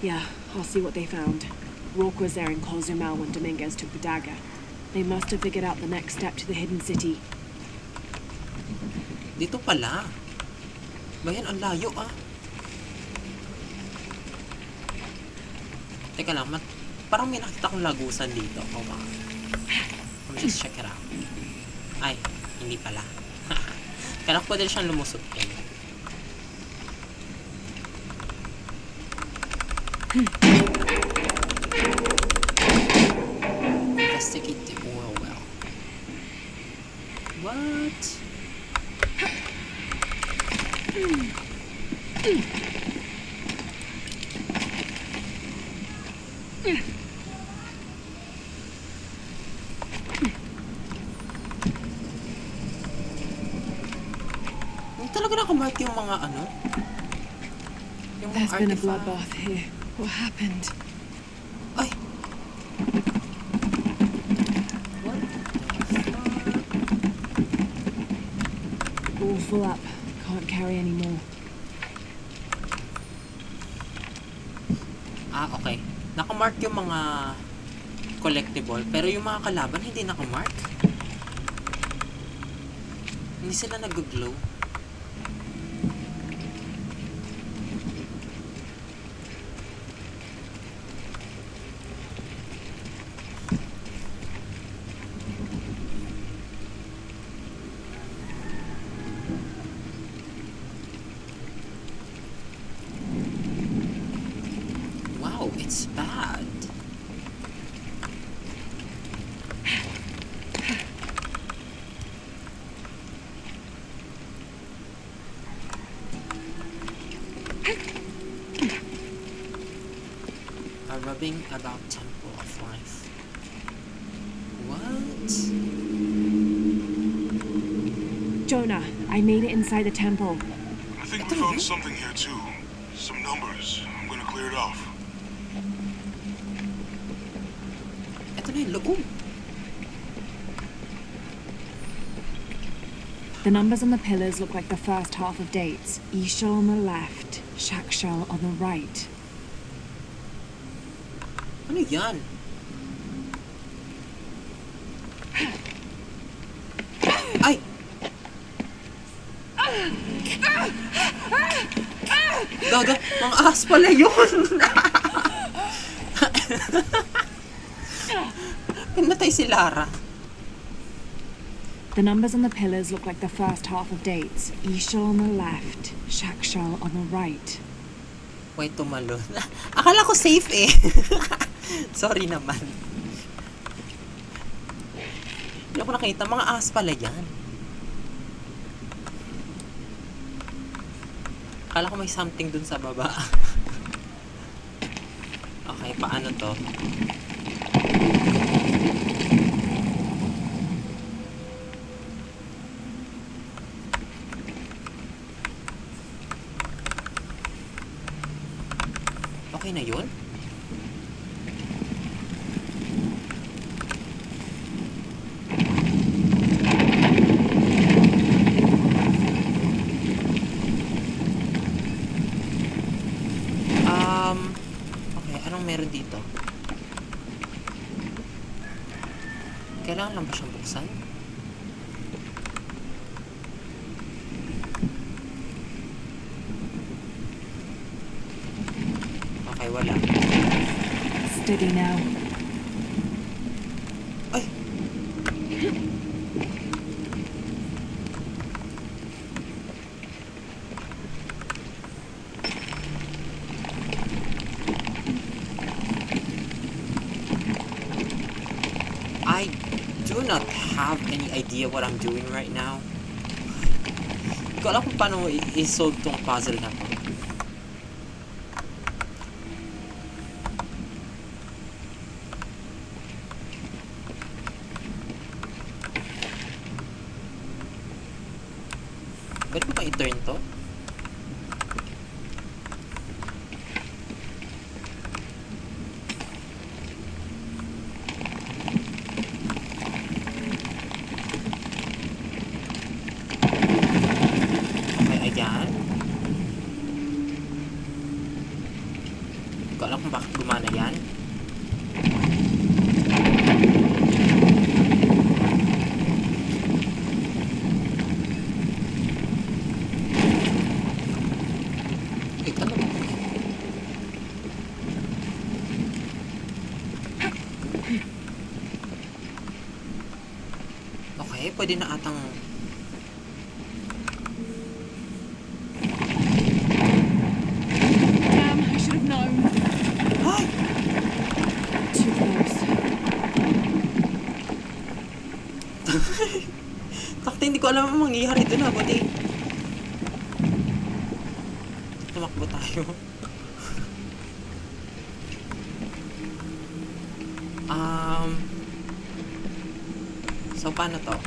Yeah, I'll see what they found. Rourke was there in Cozumel when Dominguez took the dagger. They must have figured out the next step to the hidden city. Dito pala. Bayan, ang layo ah. Teka lang, parang may nakita kong lagusan dito. Oh, wow. Let me just check it out. Ay, hindi pala. Kailangan ko din siyang lumusot eh. Investigate the oil well. What? Hindi talaga nakamark yung mga ano? Yung mga There's been a artifact. bloodbath here. What happened? Ay! All full up. Can't carry any more. Ah, okay. Nakamark yung mga collectible, pero yung mga kalaban hindi nakamark. Hindi sila nag-glow. Wow, it's bad. A rubbing about Temple of Life. What? Jonah, I made it inside the temple. I think we found something here too. Some numbers. I'm gonna clear it off. Ito na yung loob. The numbers on the pillars look like the first half of dates. Ishal on the left, Shakshal on the right. Ano yan? Ay! Gaga, mga ahas pala yun! Pinatay si Lara. The numbers on the pillars look like the first half of dates. Ishal on the left, Shakshal on the right. Wait, tumalon. Akala ko safe eh. Sorry naman. Hindi ako nakita. Mga ahas pala yan. Akala ko may something dun sa baba. Okay, paano to? Okay na yun? Okay, anong meron dito? Kailangan lang ba siyang buksan? Okay, wala. Steady now. Ay! I do not have any idea what I'm doing right now. Hindi ko alam kung paano i-solve tong puzzle na to. Ba't ko ba i-turn to? Okay, ayan. Hindi ko alam kung bakit gumana yan. Wait, ano? Okay, pwede na atang... Damn, I should have known. Too close. Takti, hindi ko alam ang mangyayari doon ha, buti. Tumakbo tayo. So, paano to?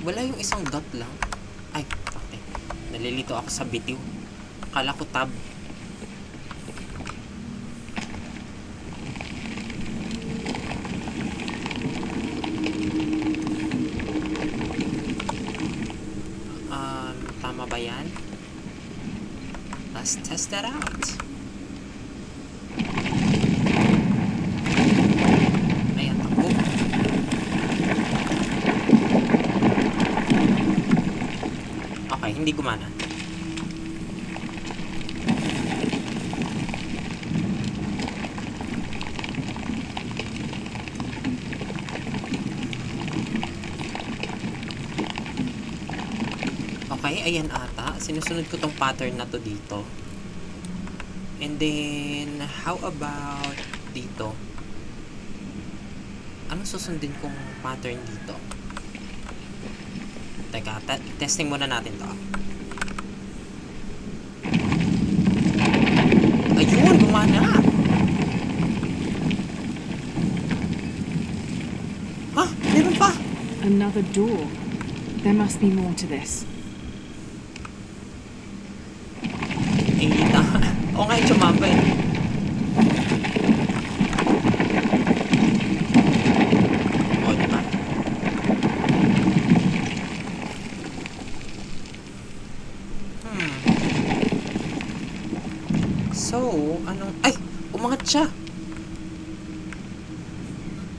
Wala yung isang dot lang. Ay, okay. Nalilito ako sa bitiw. Akala ko tab. Tama ba yan? Let's test that out. Ayan, takbo. Okay, hindi gumana. Okay, ayan ata. Sinusunod ko tong pattern na to dito. And then, how about dito? Anong susundin kong pattern dito? Teka, testing muna natin to. Ayun, gumana! Ah, meron pa! Another door. There must be more to this. Oo nga, yung chumamba eh. O, diba? So, anong... Ay! Umangat siya!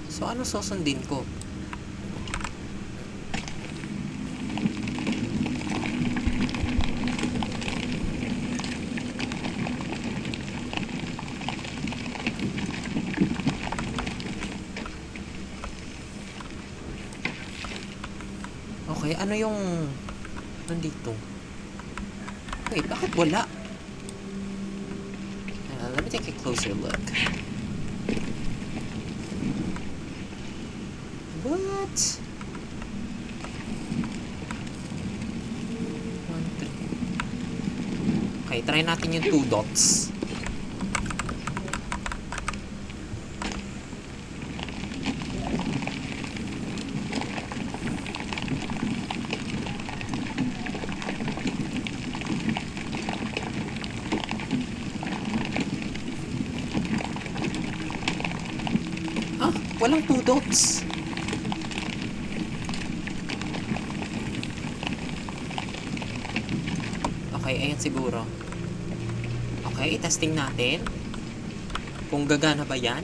So, ano susundin ko? Okay, ano yung nandito? Wait, bakit wala? Let me take a closer look. What? 1, 3. Okay, try natin yung 2 dots. Walang 2 dots. Okay, ayan siguro. Okay, testing natin. Kung gagana ba yan.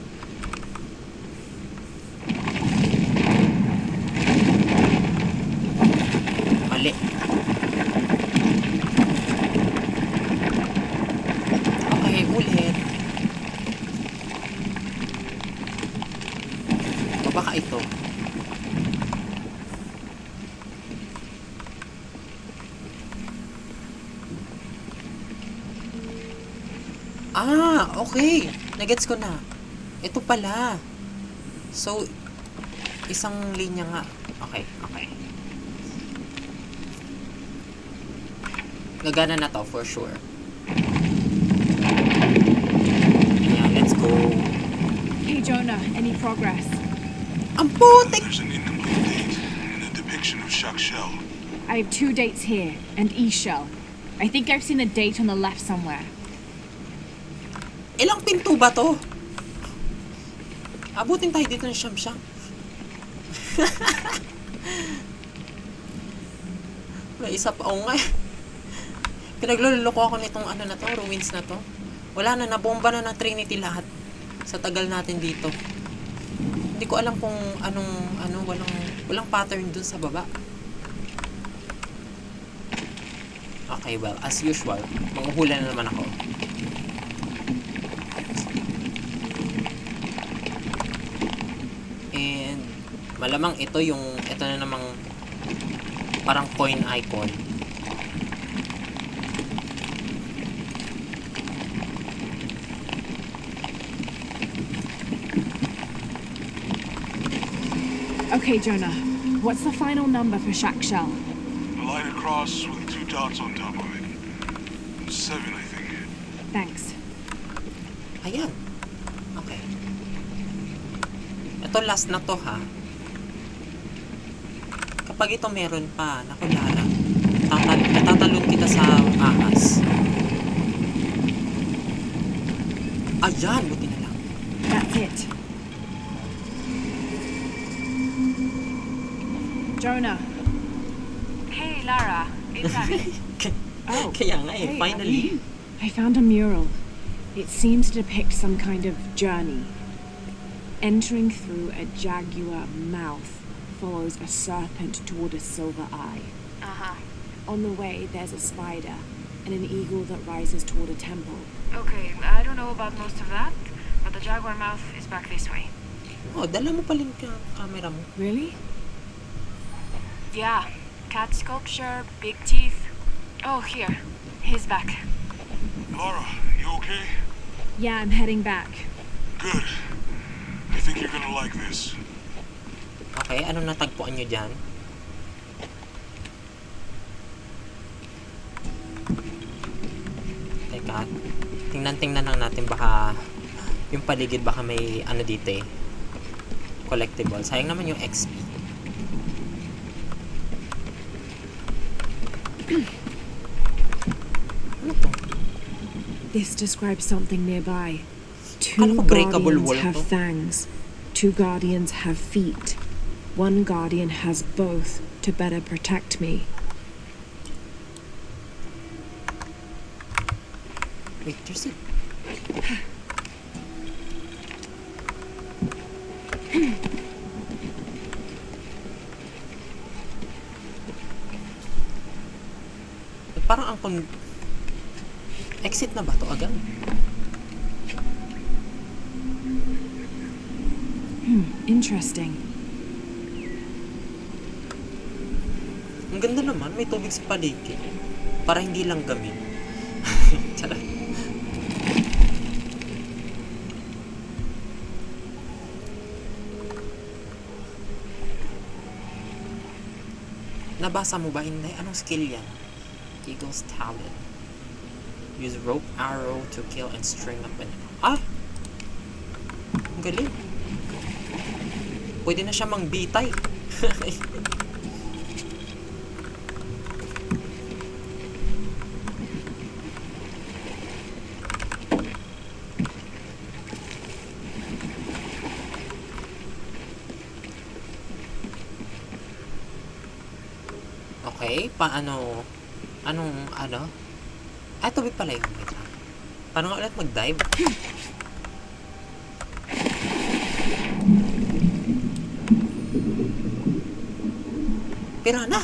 Mali. Okay, ulit. Baka ito. Ah, okay. Nagets ko na. Ito pala. So, isang linya nga. Okay, okay. Gagana na to for sure. Yeah, let's go. Hey Jonah, any progress? Ang putik! There's an incomplete date and a depiction of Jacques Shell. I have 2 dates here, and E-Shell. I think I've seen the date on the left somewhere. Ilang pinto ba to? Abutin tayo dito ng siyam-siyam. May isa pa. Oo nga. Pinagluloko ako nitong ano na to, ruins na to. Wala na, nabomba na ng Trinity lahat. Sa tagal natin dito. Hindi ko alam kung walang pattern dun sa baba. Okay, well, as usual, manghuhula na naman ako. And malamang ito na namang parang coin icon. Okay, Jonah. What's the final number for Shack Shell? A line across with 2 dots on top of it. 7, I think. Thanks. Ayan. Okay. Ito last na to, ha. Kapag ito meron pa, naku Lara, tatalon kita sa ahas. Ayan, buti na lang. That's it. Jonah. Hey, Lara. It's Abby. Oh, Kaya nga hey, finally. I found a mural. It seems to depict some kind of journey. Entering through a jaguar mouth follows a serpent toward a silver eye. Uh-huh. On the way, there's a spider and an eagle that rises toward a temple. Okay, I don't know about most of that, but the jaguar mouth is back this way. Oh, dala mo pala yung camera mo. Really? Yeah. Cat sculpture, big teeth. Oh, here. He's back. Laura, you okay? Yeah, I'm heading back. Good. I think you're gonna like this. Okay, anong natagpuan nyo dyan? Teka, tingnan lang natin baka yung paligid baka may ano dito eh. Collectible. Sayang naman yung XP. Ano to? This describes something nearby. Ano Two ko, breakable guardians wall have to? fangs. Two guardians have feet. One guardian has both to better protect me. Wait, there's a... Parang ang exit na ba to agad? Interesting. Ang ganda naman, may tubig sa paligid. Para hindi lang gamin. Charot. Nabasa mo ba? Hindi. Anong skill yan? Eagle's Talon. Use rope arrow to kill and string up an... Ah! Ang galing. Pwede na siya mangbitay. Okay, paano? Anong, ano? Ah, tubig pala yun. Wait lang. Paano nga ulit mag-dive? Piranha!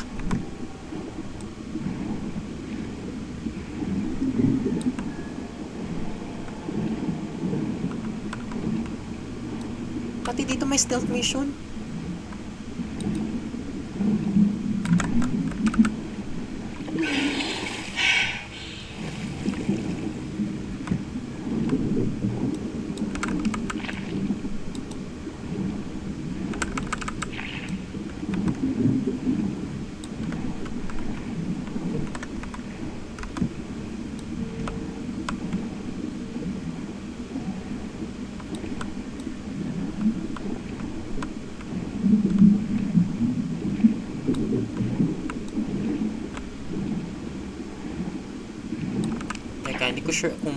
Pati dito may stealth mission. Teka, hindi ko sure kung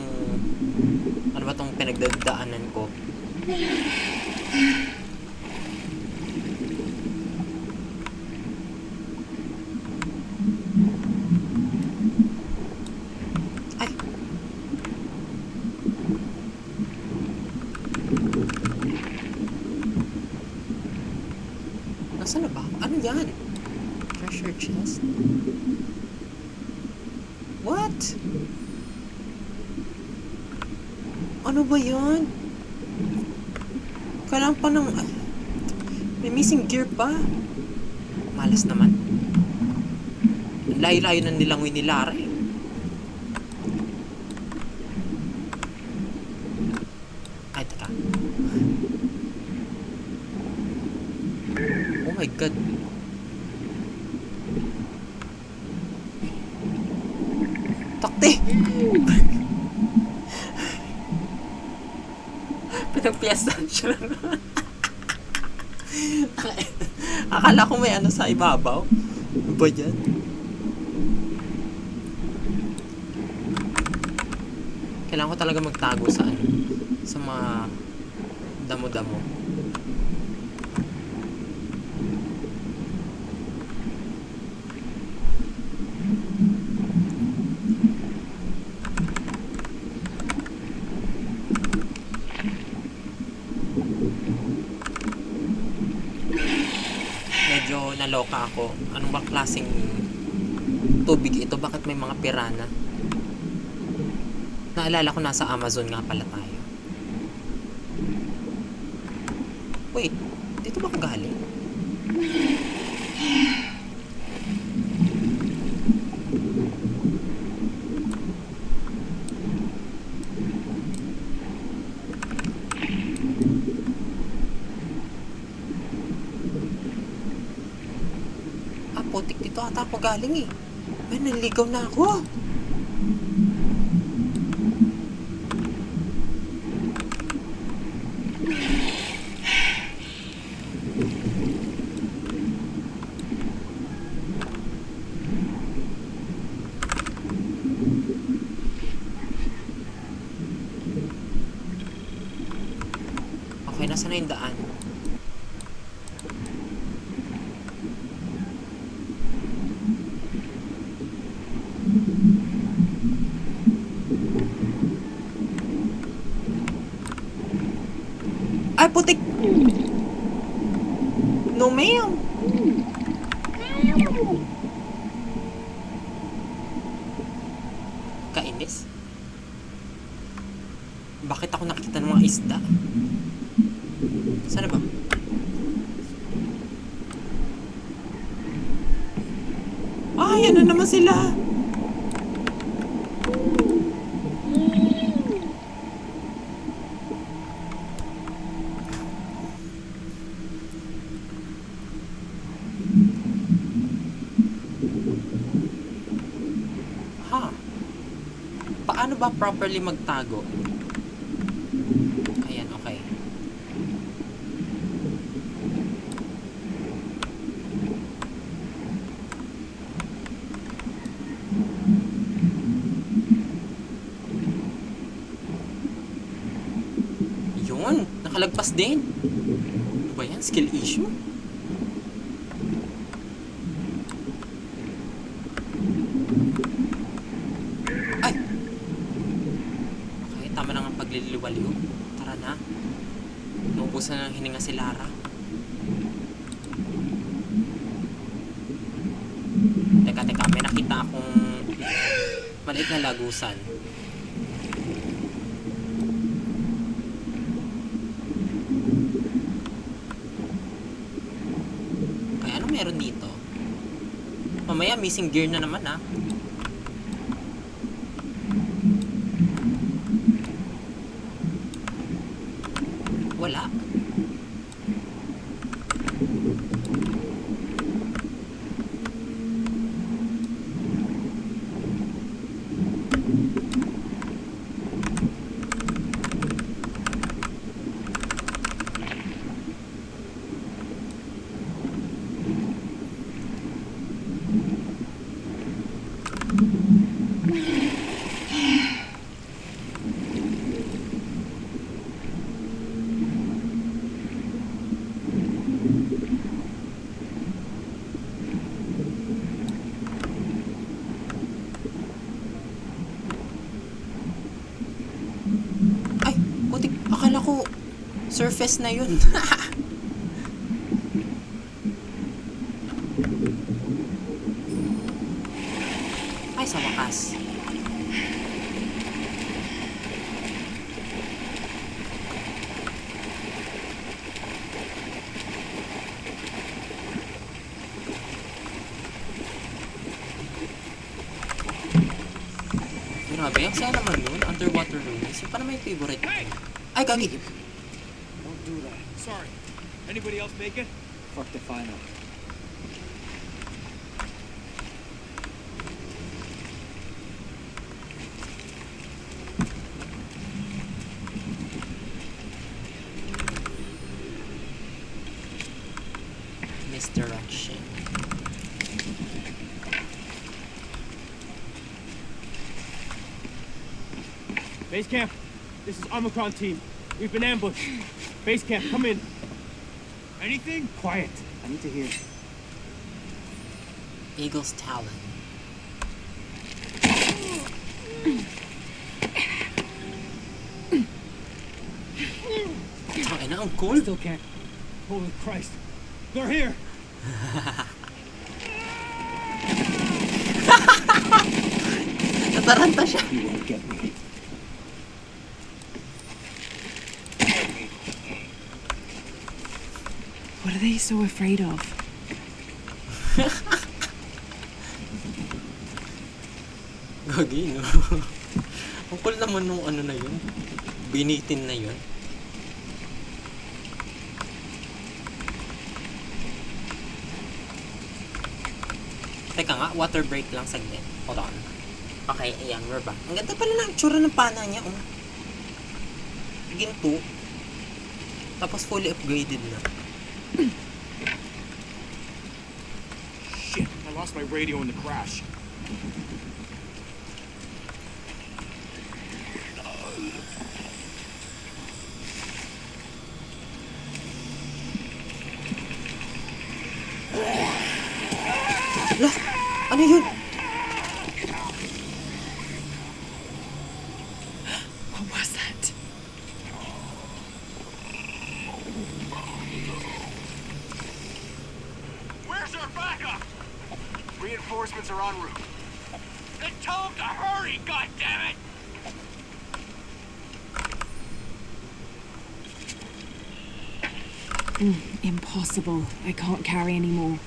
ano ba tong pinagdadaanan ko. Ay! Nasaan na ba ako? Ano yan? Treasure chest? What? Ano ba yan? Kailangan pa ng... may missing gear pa. Malas naman. Ang layo-layo na nilangoy ni Lara eh. Ay, teka. Oh my God. Takti! Pinagpiesta siya lang. Akala ko may ano sa ibabaw. Ano ba yan? Kailangan ko talaga magtago sa ano, sa mga damo-damo. Medyo naloka ako. Anong ba klaseng tubig ito? Bakit may mga pirana? Naalala ko nasa Amazon nga pala tayo. Wait, dito ba ako galing? Putik dito ata ako galing eh. Ay, naligaw na ako. Okay, nasa na yung daan? Ay, putik! No, ma'am! Kainis? Bakit ako nakikita ng mga isda? Sana ba? Ay, ano naman sila? Paano ba properly magtago? Ayan, okay. Yun, nakalagpas din. Ano ba yan? Skill issue? Pagliliwaliw. Tara na. Naubusan ng hininga si Lara. Teka, may nakita akong maliit na lagusan. Kaya ano meron dito? Mamaya missing gear na naman ah. Wala. Akala ko surface na yun. Ay, sa wakas. Grabe, ang saya naman nun. Underwater rooms. Yung parang may favorite. Ay, gagi. Don't do that. Sorry. Anybody else make it? Fuck the final. Misdirection. Base camp. This is Omicron team. We've been ambushed. Base camp, come in. Anything? Quiet. I need to hear. Eagle's Talon. Tangina, ang cool. Still can't. Holy Christ. They're here. Nataranta siya. You won't get me. What are they so afraid of? Gagi, no? Ang cool naman nung ano na yun. Binitin na yun. Teka nga, water break lang saglit. Hold on. Okay, ayan, we're back. Ang ganda pala ng tsura ng pana niya, oh. Ginto. Tapos fully upgraded na. Shit, I lost my radio in the crash. Lah, ano yun? What was that? Where's our backup? Reinforcements are en route. Then tell them to hurry, goddammit! Impossible. I can't carry any more.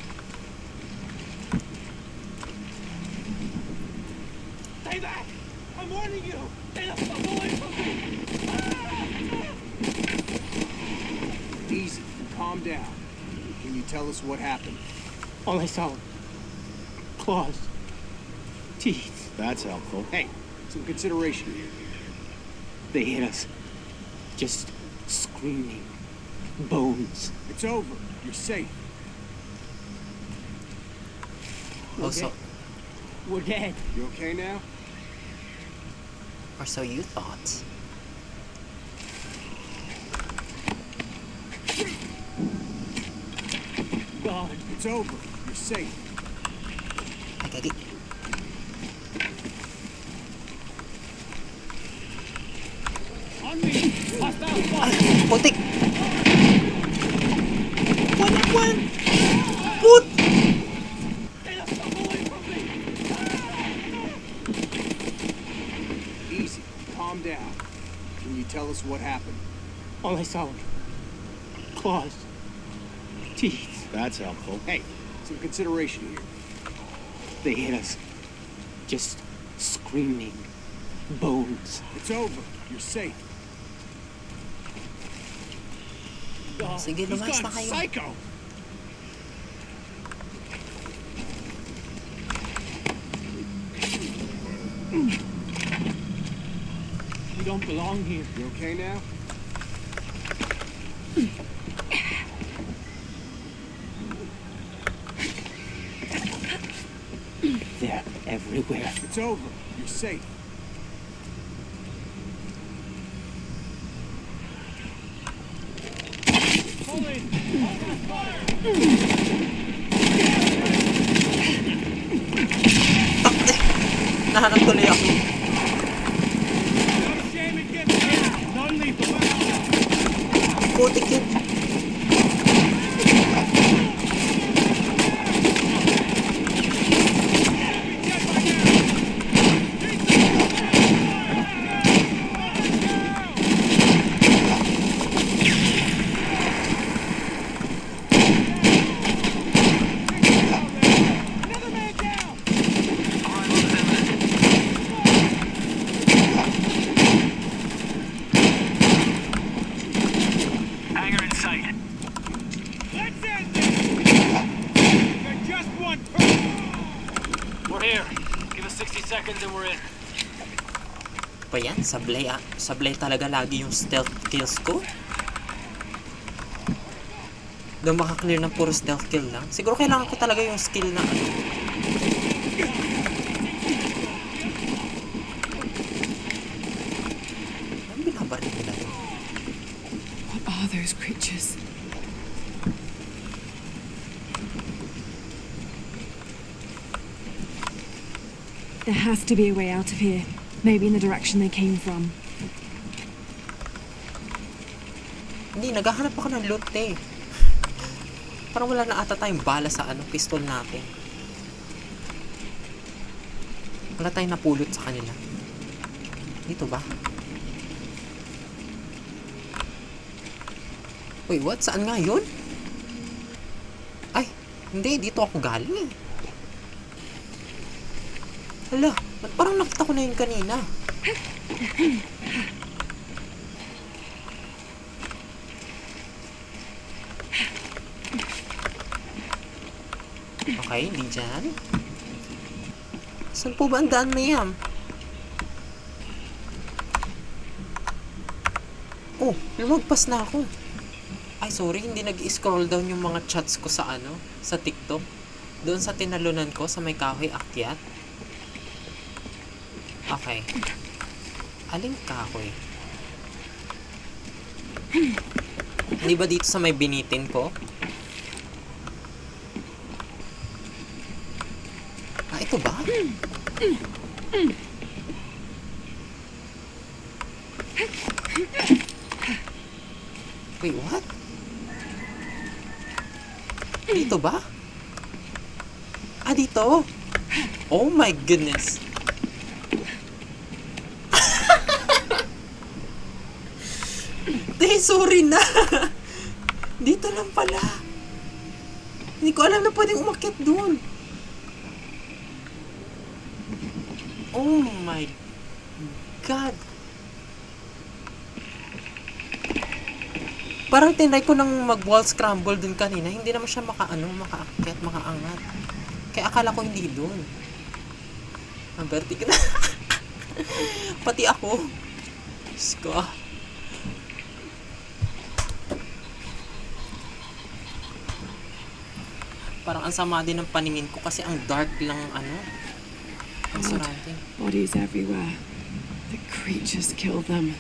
Stay back! I'm warning you! Stay the fuck away from me! Easy. Calm down. Can you tell us what happened? All I saw were claws, teeth. That's helpful. Hey, some consideration here. They hit us. Just screaming. Bones. It's over. You're safe. Also, We're dead. You okay now? or so you thought. God. It's over. You're safe. Ay, gagi. On me! Hostile Ay, putik! Buwan! Put! Easy. Calm down. Can you tell us what happened? All I saw were claws, teeth. That's helpful. Hey, some consideration here. They hit us. Just screaming. Bones. It's over. You're safe. Sige, He's lumayas na gone kayo. psycho! We don't belong here. You okay now? They're everywhere. It's over. You're safe. Pull in! Nahanap tuloy ako. Non-lethal. Putik yun. seconds and we're in. Pa yan, sablay talaga lagi yung stealth kills ko. Doon makaklear ng puro stealth kill lang. Siguro kailangan ko talaga yung skill na ano. Ano binabarin nila to? What are those creatures? There has to be a way out of here. Maybe in the direction they came from. Hindi, naghahanap ako ng loot eh. Parang wala na ata tayong bala sa ano, pistol natin. Wala tayong napulot sa kanila. Dito ba? Wait, what? Saan nga yun? Ay, hindi. Dito ako galing eh. Hala, ba't parang nakita ko na yun kanina? Okay, hindi dyan. Saan po ba ang daan na yan? Oh, lumagpas na ako. Ay, sorry, hindi nag-scroll down yung mga chats ko sa ano, sa TikTok. Doon sa tinalunan ko, sa may kahoy akyat. Okay. Aling kahoy? Hindi ba dito sa may binitin ko? Ah, ito ba? Wait, what? Dito ba? Ah, dito? Oh my goodness. Sorry na. Dito lang pala. Hindi ko alam na pwedeng umakyat doon. Oh my God. Parang tinry ko ng mag-wall scramble dun kanina. Hindi naman siya makaakyat, makaangat. Kaya akala ko hindi doon. Ang vertigo na. Pati ako. Diyos ko. Parang ang sama din ng paningin ko kasi ang dark lang ano. Ang surrounding. Bodies everywhere. The creatures kill them.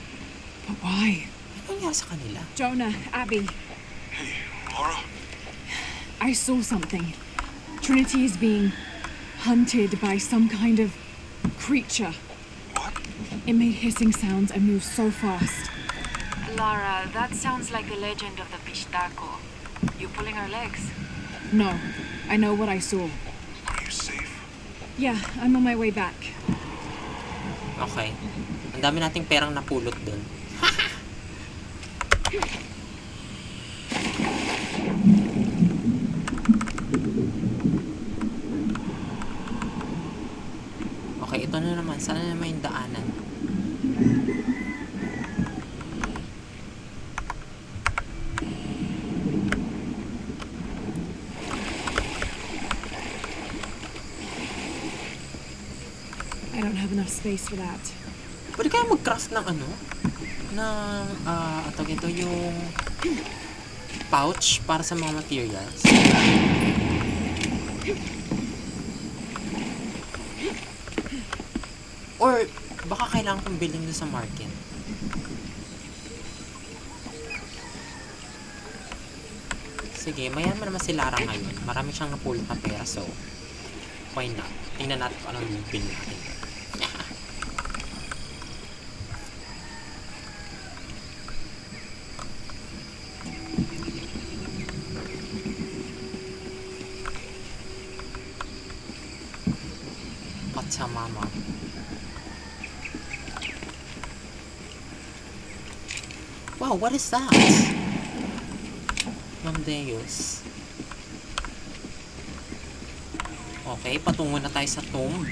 But why? Ano nangyari sa kanila? Jonah, Abby. Hey, Laura? I saw something. Trinity is being hunted by some kind of creature. What? It made hissing sounds and moved so fast. Lara, that sounds like the legend of the Pistaco. You pulling our legs? No, I know what I saw. Are you safe? Yeah, I'm on my way back. Okay. Ang dami nating perang napulot dun. Okay, ito na naman. Saan na naman yung daanan? I don't have enough space for that. Pwede kaya mag-craft ng ano? Ng, ito yung pouch para sa mga materials. Or, baka kailangan kong bilhin doon sa market. Sige, mayaman naman si Lara ngayon. Marami siyang napulot na pera, so why not? Tingnan natin kung anong bilhin natin. Pachamama. Wow, what is that? Deus. Okay, patungo na tayo sa tomb.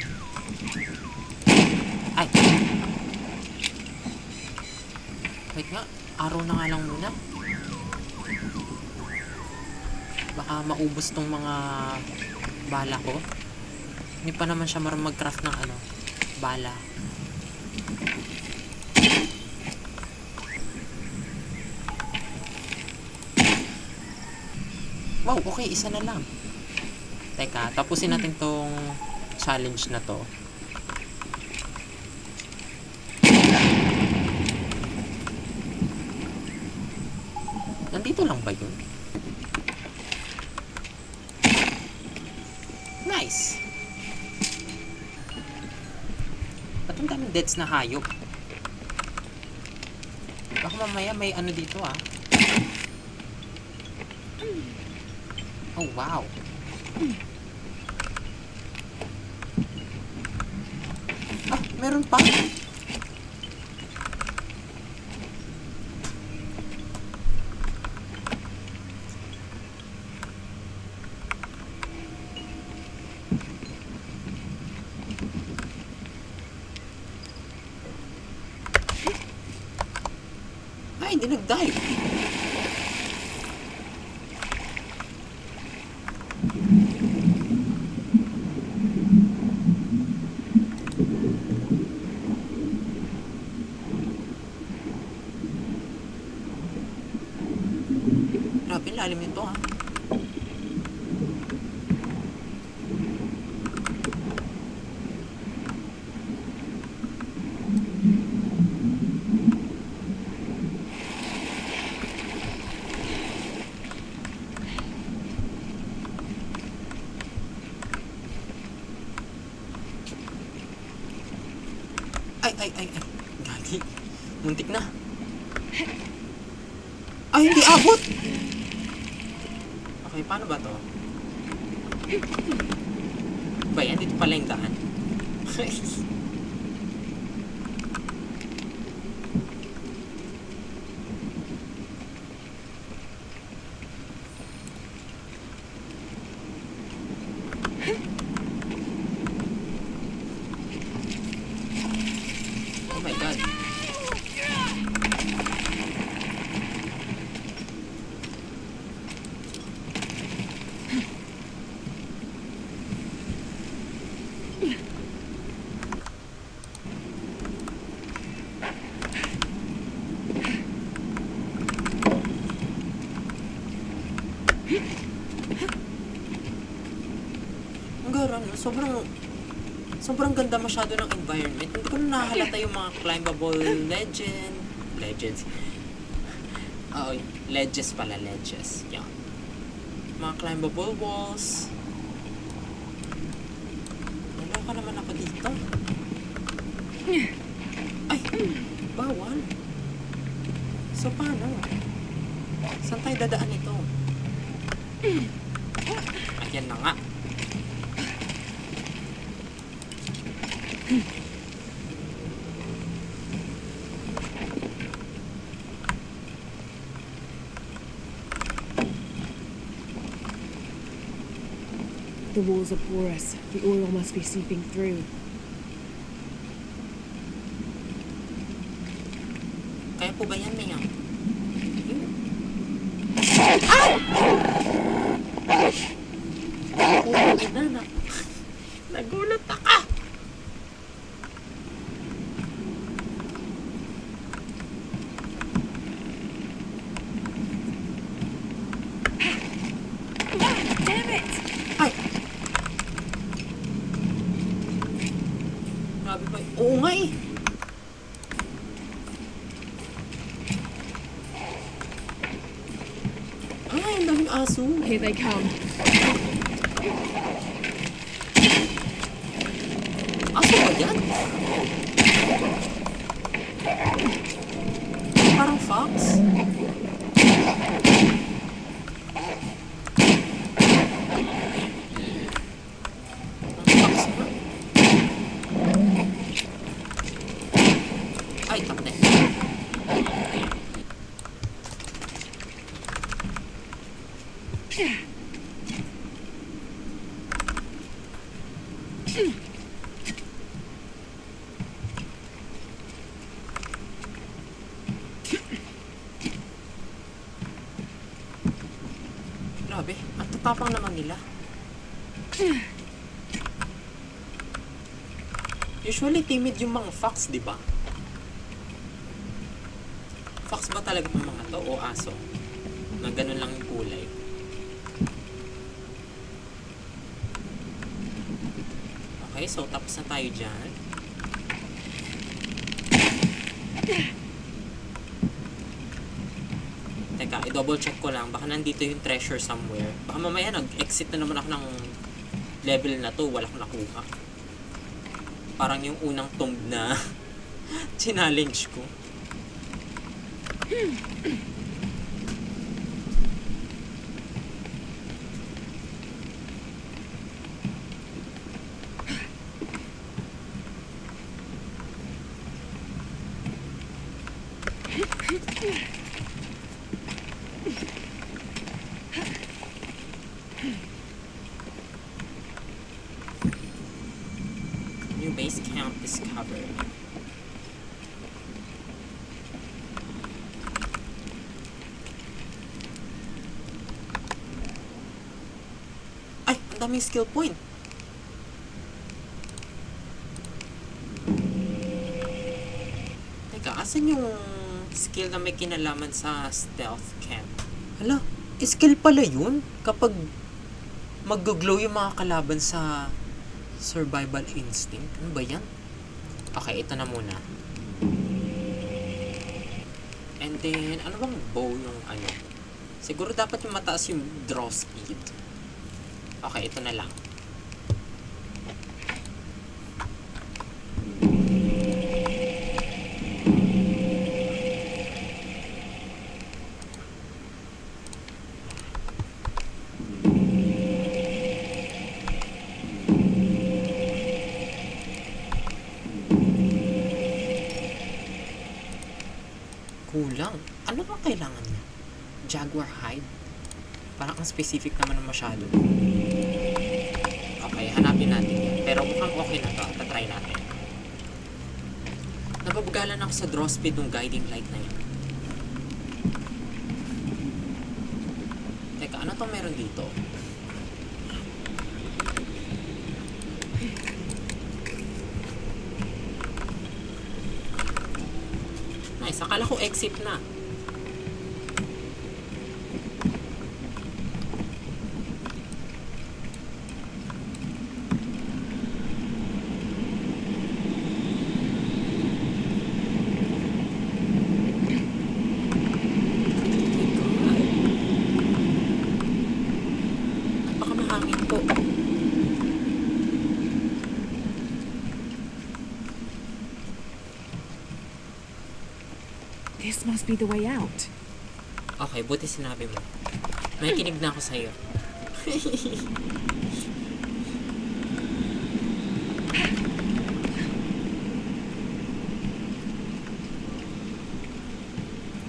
Ay! Wait nga, araw na nga lang muna. Baka maubos tong mga bala ko. Hindi pa naman siya marunong mag-craft ng ano, Bala. Wow, okay, isa na lang. Teka, tapusin natin tong challenge na to. Nandito lang ba yun? Nice! Ba't ang daming deaths na hayop? Baka mamaya may ano dito ah. Oh, wow. Ah, meron pa? Ay, hindi nag-dive. Grabe, lalim ito ha. Ay. Gagi. Muntik na. Ay, hindi abot! Okay, paano ba to? Ba yan? Dito pala yung daan. Oh my god. Ang gara, no? Sobrang ganda masyado ng environment. Hindi ko na nahalata yung mga climbable legends. Oh, ledges pala, ledges. Yan. Mga climbable walls. Naloka naman ako dito. Ay, bawal. So, paano? Saan tayo dadaan ito? Ayan na nga. The walls are porous. The oil must be seeping through. Kaya po ba yan, Mia? Ina na. Nagulat ako. Damn it! Ay! Grabe pa. Oo nga eh. Ay, ang daming aso. Here they come. Aso ba yan? Parang fox. Ay, takne. Grabe, ang tatapang naman nila. Usually timid yung mga fox, di ba? Fox ba talaga itong mga to o aso? Na ganun lang yung kulay. Okay, so tapos na tayo dyan. Teka, i-double check ko lang. Baka nandito yung treasure somewhere. Baka mamaya nag-exit na naman ako ng level na to. Wala akong nakuha. Parang yung unang tomb na challenge ko. New base camp discovered. Ay, ang daming skill point. Teka, asan yung skill na may kinalaman sa stealth camp? Hala, skill pala yun kapag mag-glow yung mga kalaban sa survival instinct. Ano ba yan? Okay, ito na muna. And then, ano bang bow yung ano? Siguro dapat yung mataas yung draw speed. Okay, ito na lang. Kulang. Ano bang kailangan niya? Jaguar hide? Parang ang specific naman ng masyado. Okay, hanapin natin yan. Pero mukhang okay na to. Tatry natin. Nababagalan ako sa draw speed ng guiding light na yan. Teka, ano tong meron dito? Nice, akala ko exit na. Baka mahangin po. This must be the way out. Okay, buti sinabi mo. May kinig na ako sa'yo.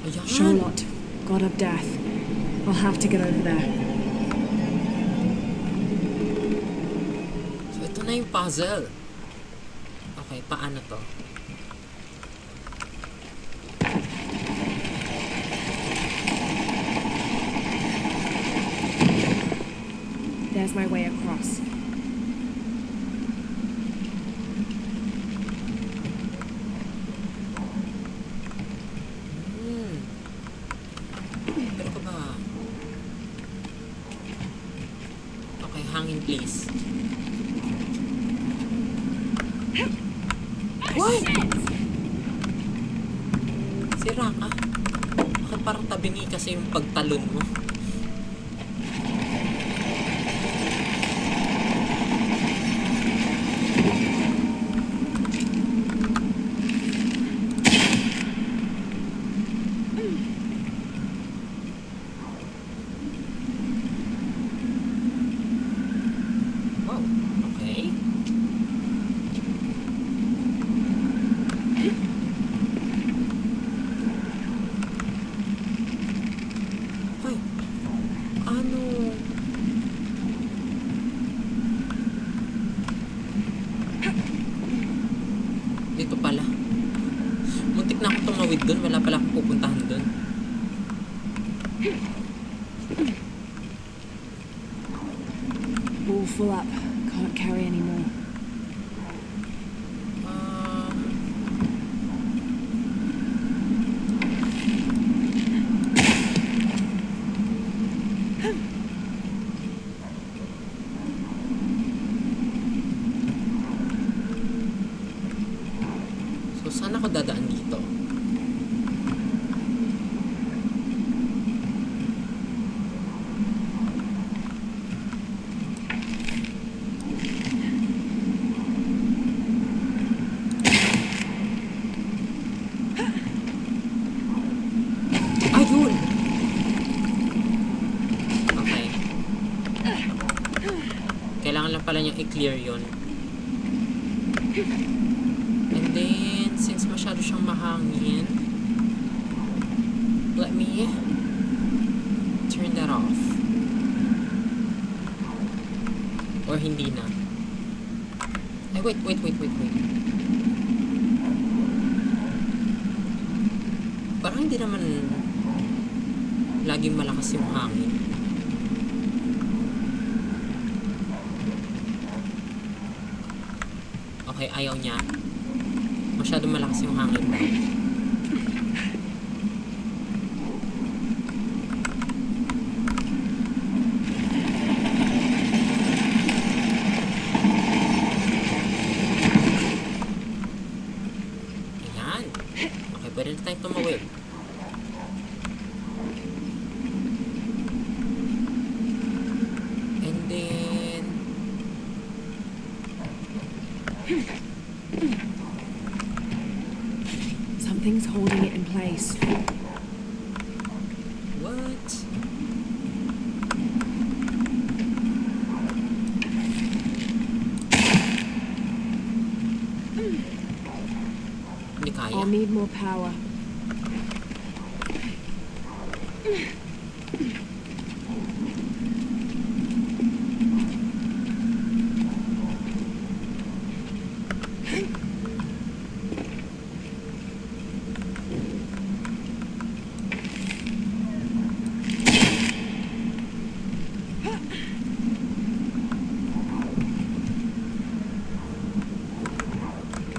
Ayan. Charlotte, god of death. I'll have to get over there. So, ito na yung puzzle. Okay, paano to? There's my way across. Pero ka ba? Okay, hangin please. What? Sira ka. Bakit parang tabingi kasi yung pagtalon mo? Wow, okay. Ay, ano? Dito pala. Muntik na akong tumawid dun. Wala pala akong pupuntahan dun. All full up. Can't carry anymore. Saan ako dadaan dito? Ayun! Okay. Kailangan lang pala niyang i-clear yun. And then, since masyado siyang mahangin, let me turn that off. Or hindi na. Ay, wait. Parang hindi naman laging malakas yung hangin. Okay, ayaw niya. Masyadong malakas yung hangin daw. Ayan. Okay, pwede na tayong tumawid. And then... Something's holding it in place. What? Hindi kaya. I'll need more power.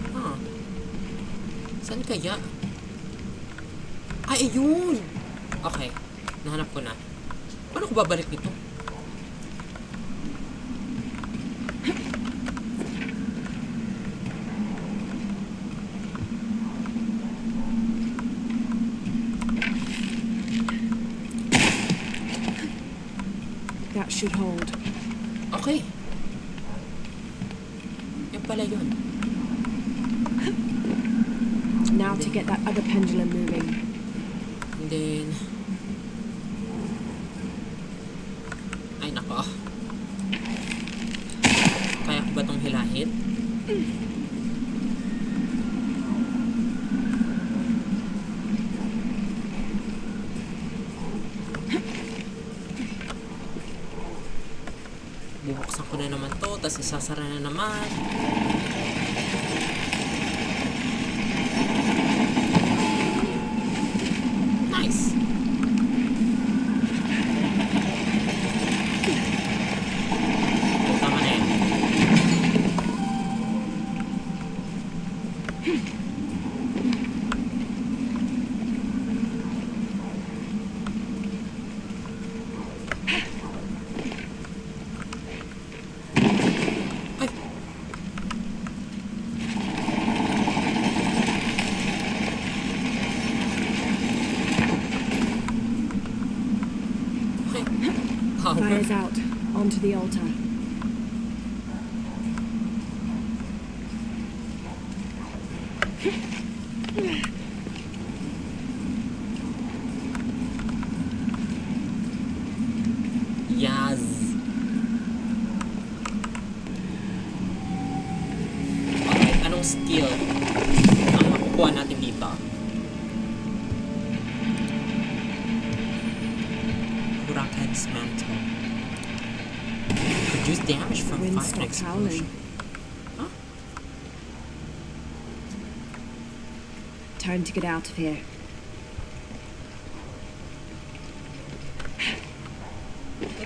Huh. Saan kaya? Ay, ayun! Okay. Nahanap ko na. Paano ko babalik dito? That should hold. Okay. Yan pala yun. Now to get that other pendulum moving. And then... Ay, nako. Kaya ko ba itong hilahin? Bubuksan ko na naman to, tapos isasara na naman. Nice! Tama na yan. Ay! Okay. Fire's out. Onto the altar. Yaz. Okay, anong skill ang makukuha natin dito? Huracan's Mantle. Reduce damage from Wind fire stopped howling. explosion. Huh? Time to get out of here.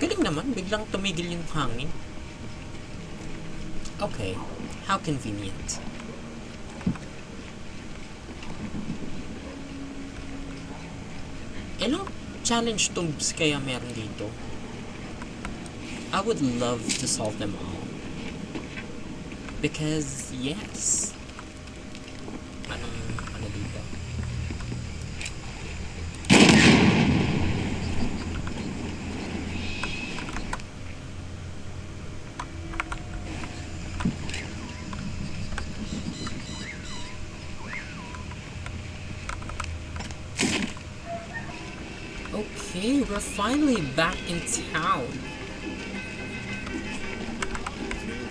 Galing naman, biglang tumigil yung hangin. Okay, how convenient. Ilang challenge tubes kaya meron dito? I would love to solve them all. Because, yes. Anong Okay, we're finally back in town.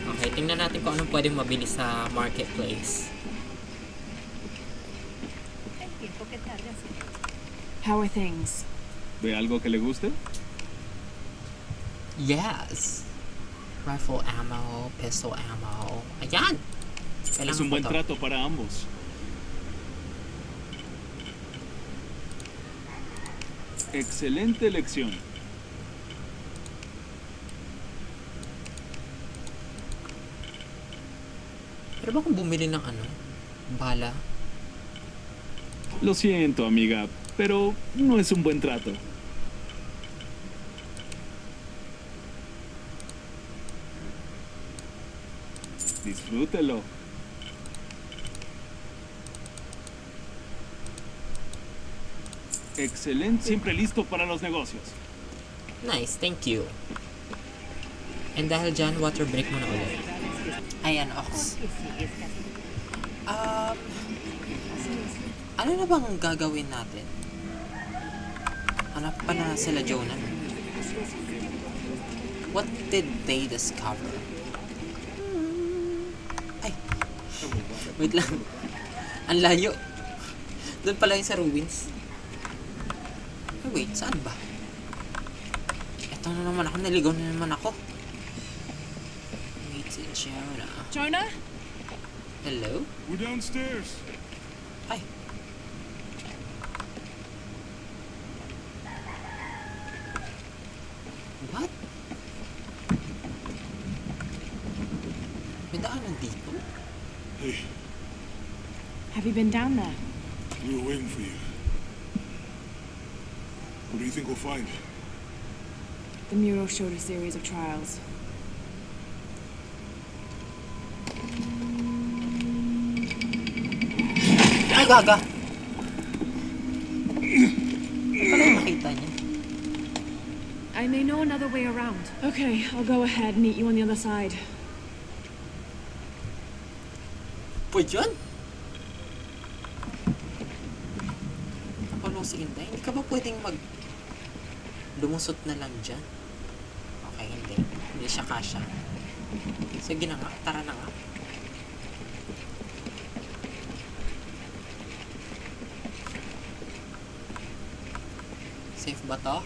Okay, tingnan natin kung anong pwedeng mabili sa marketplace. How are things? ¿Ve algo que le guste? Yes! Rifle ammo, pistol ammo. Ayan! Es un buen trato para ambos. Excelente elección. Pero ba kung bumili ng ano? Bala? Lo siento, amiga, pero no es un buen trato. Disfrútelo. Excelente. Siempre listo para los negocios. Nice, thank you. And dahil dyan, water break mo na ulit. Ayan, Ox. Ano na bang gagawin natin? Hanap pa na sila Jonah. What did they discover? Ay. Wait lang. Ang layo. Doon pala yung sa ruins. Ay, wait, saan ba? Eto na naman ako. Naligaw na naman ako. Wait, si Jonah. Jonah? Hello? We're downstairs. Ay. What? May daanan dito? Hey, Have you been down there? we were waiting for you. What do you think we'll find? The mural showed a series of trials. Ay, gaga! Pala yung nakita niya. I may know another way around. Okay, I'll go ahead and meet you on the other side. Pwede yun? Ano si Inday? Hindi ka ba pwedeng lumusot na lang dyan? Okay, hindi. Hindi siya kasha. Sige na nga, tara na nga. Safe ba to?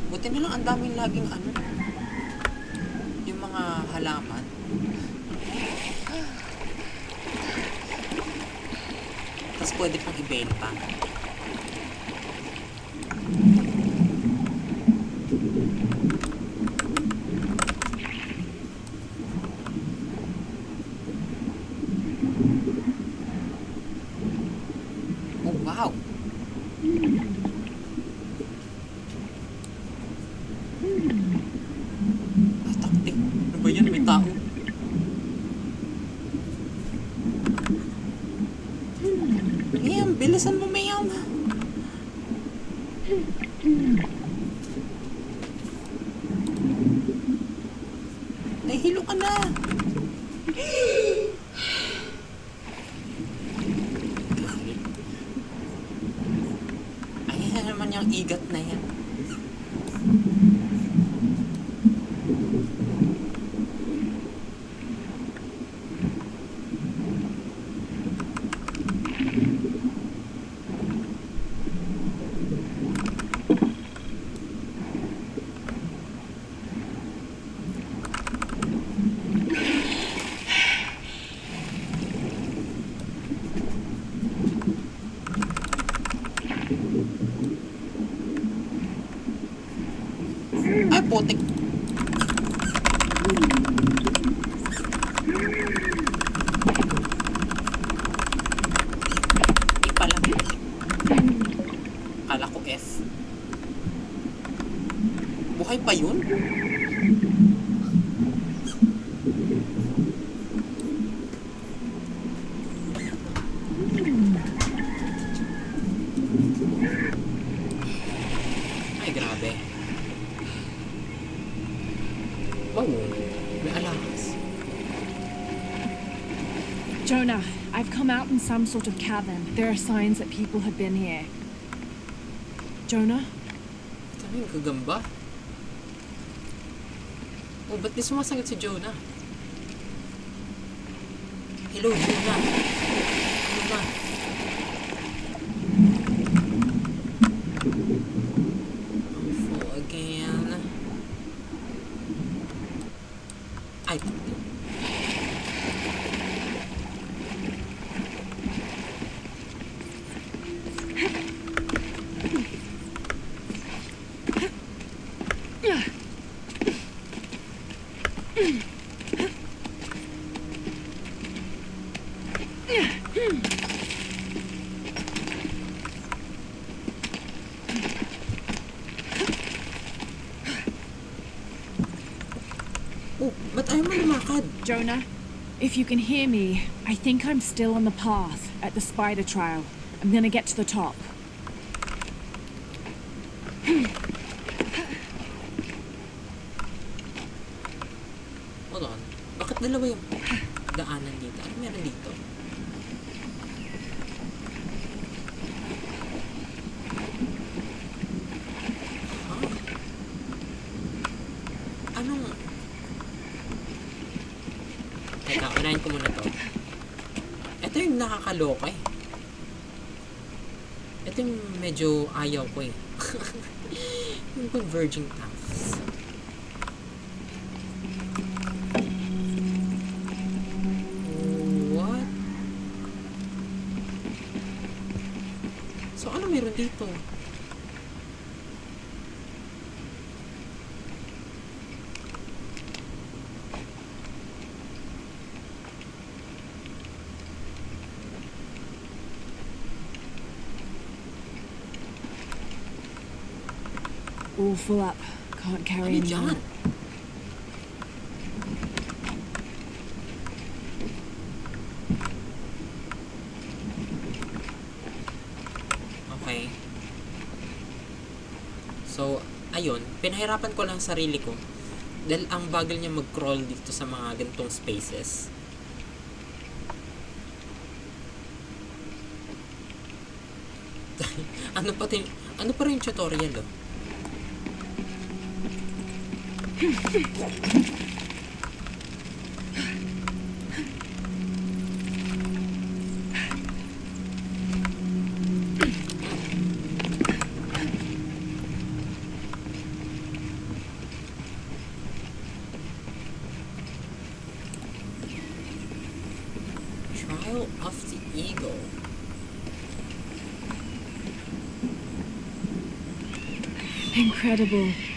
Buti na lang ang daming laging ano, yung mga halaman. Tapos pwede pang ibenta. Oh, wow! Ah, takti. Ano ba yan? May tao. Mayam, bilisan mo, Mayam. Nahihilo ka na. Ayan naman yung igat na yan. Ay, putik. Di pala. Kala ko F. Buhay pa yun? Ay, grabe. Jonah, I've come out in some sort of cavern. There are signs that people have been here. Jonah? Ito na yung gagamba. Oh, ba't di sumasagot si Jonah? Hello, Jonah. Jonah. Info again. Ay. Oh, ba't ayaw mo lumakad? Jonah, if you can hear me, I think I'm still on the path at the spider trail. I'm gonna get to the top. Hold on. Bakit dalawa yung daanan dito? Ano meron dito? Huh? Anong... Teka, unahin ko muna to. Ito yung nakakaloka eh. Ito yung medyo ayaw ko eh. Yung converging paths. What? So ano meron dito? All full up. Can't carry Ano anymore. dyan? Okay. So, ayun. Pinahirapan ko lang sarili ko. Dahil ang bagal niya mag-crawl dito sa mga ganitong spaces. ano pa rin yung tutorial oh? Trial of the Eagle. Incredible.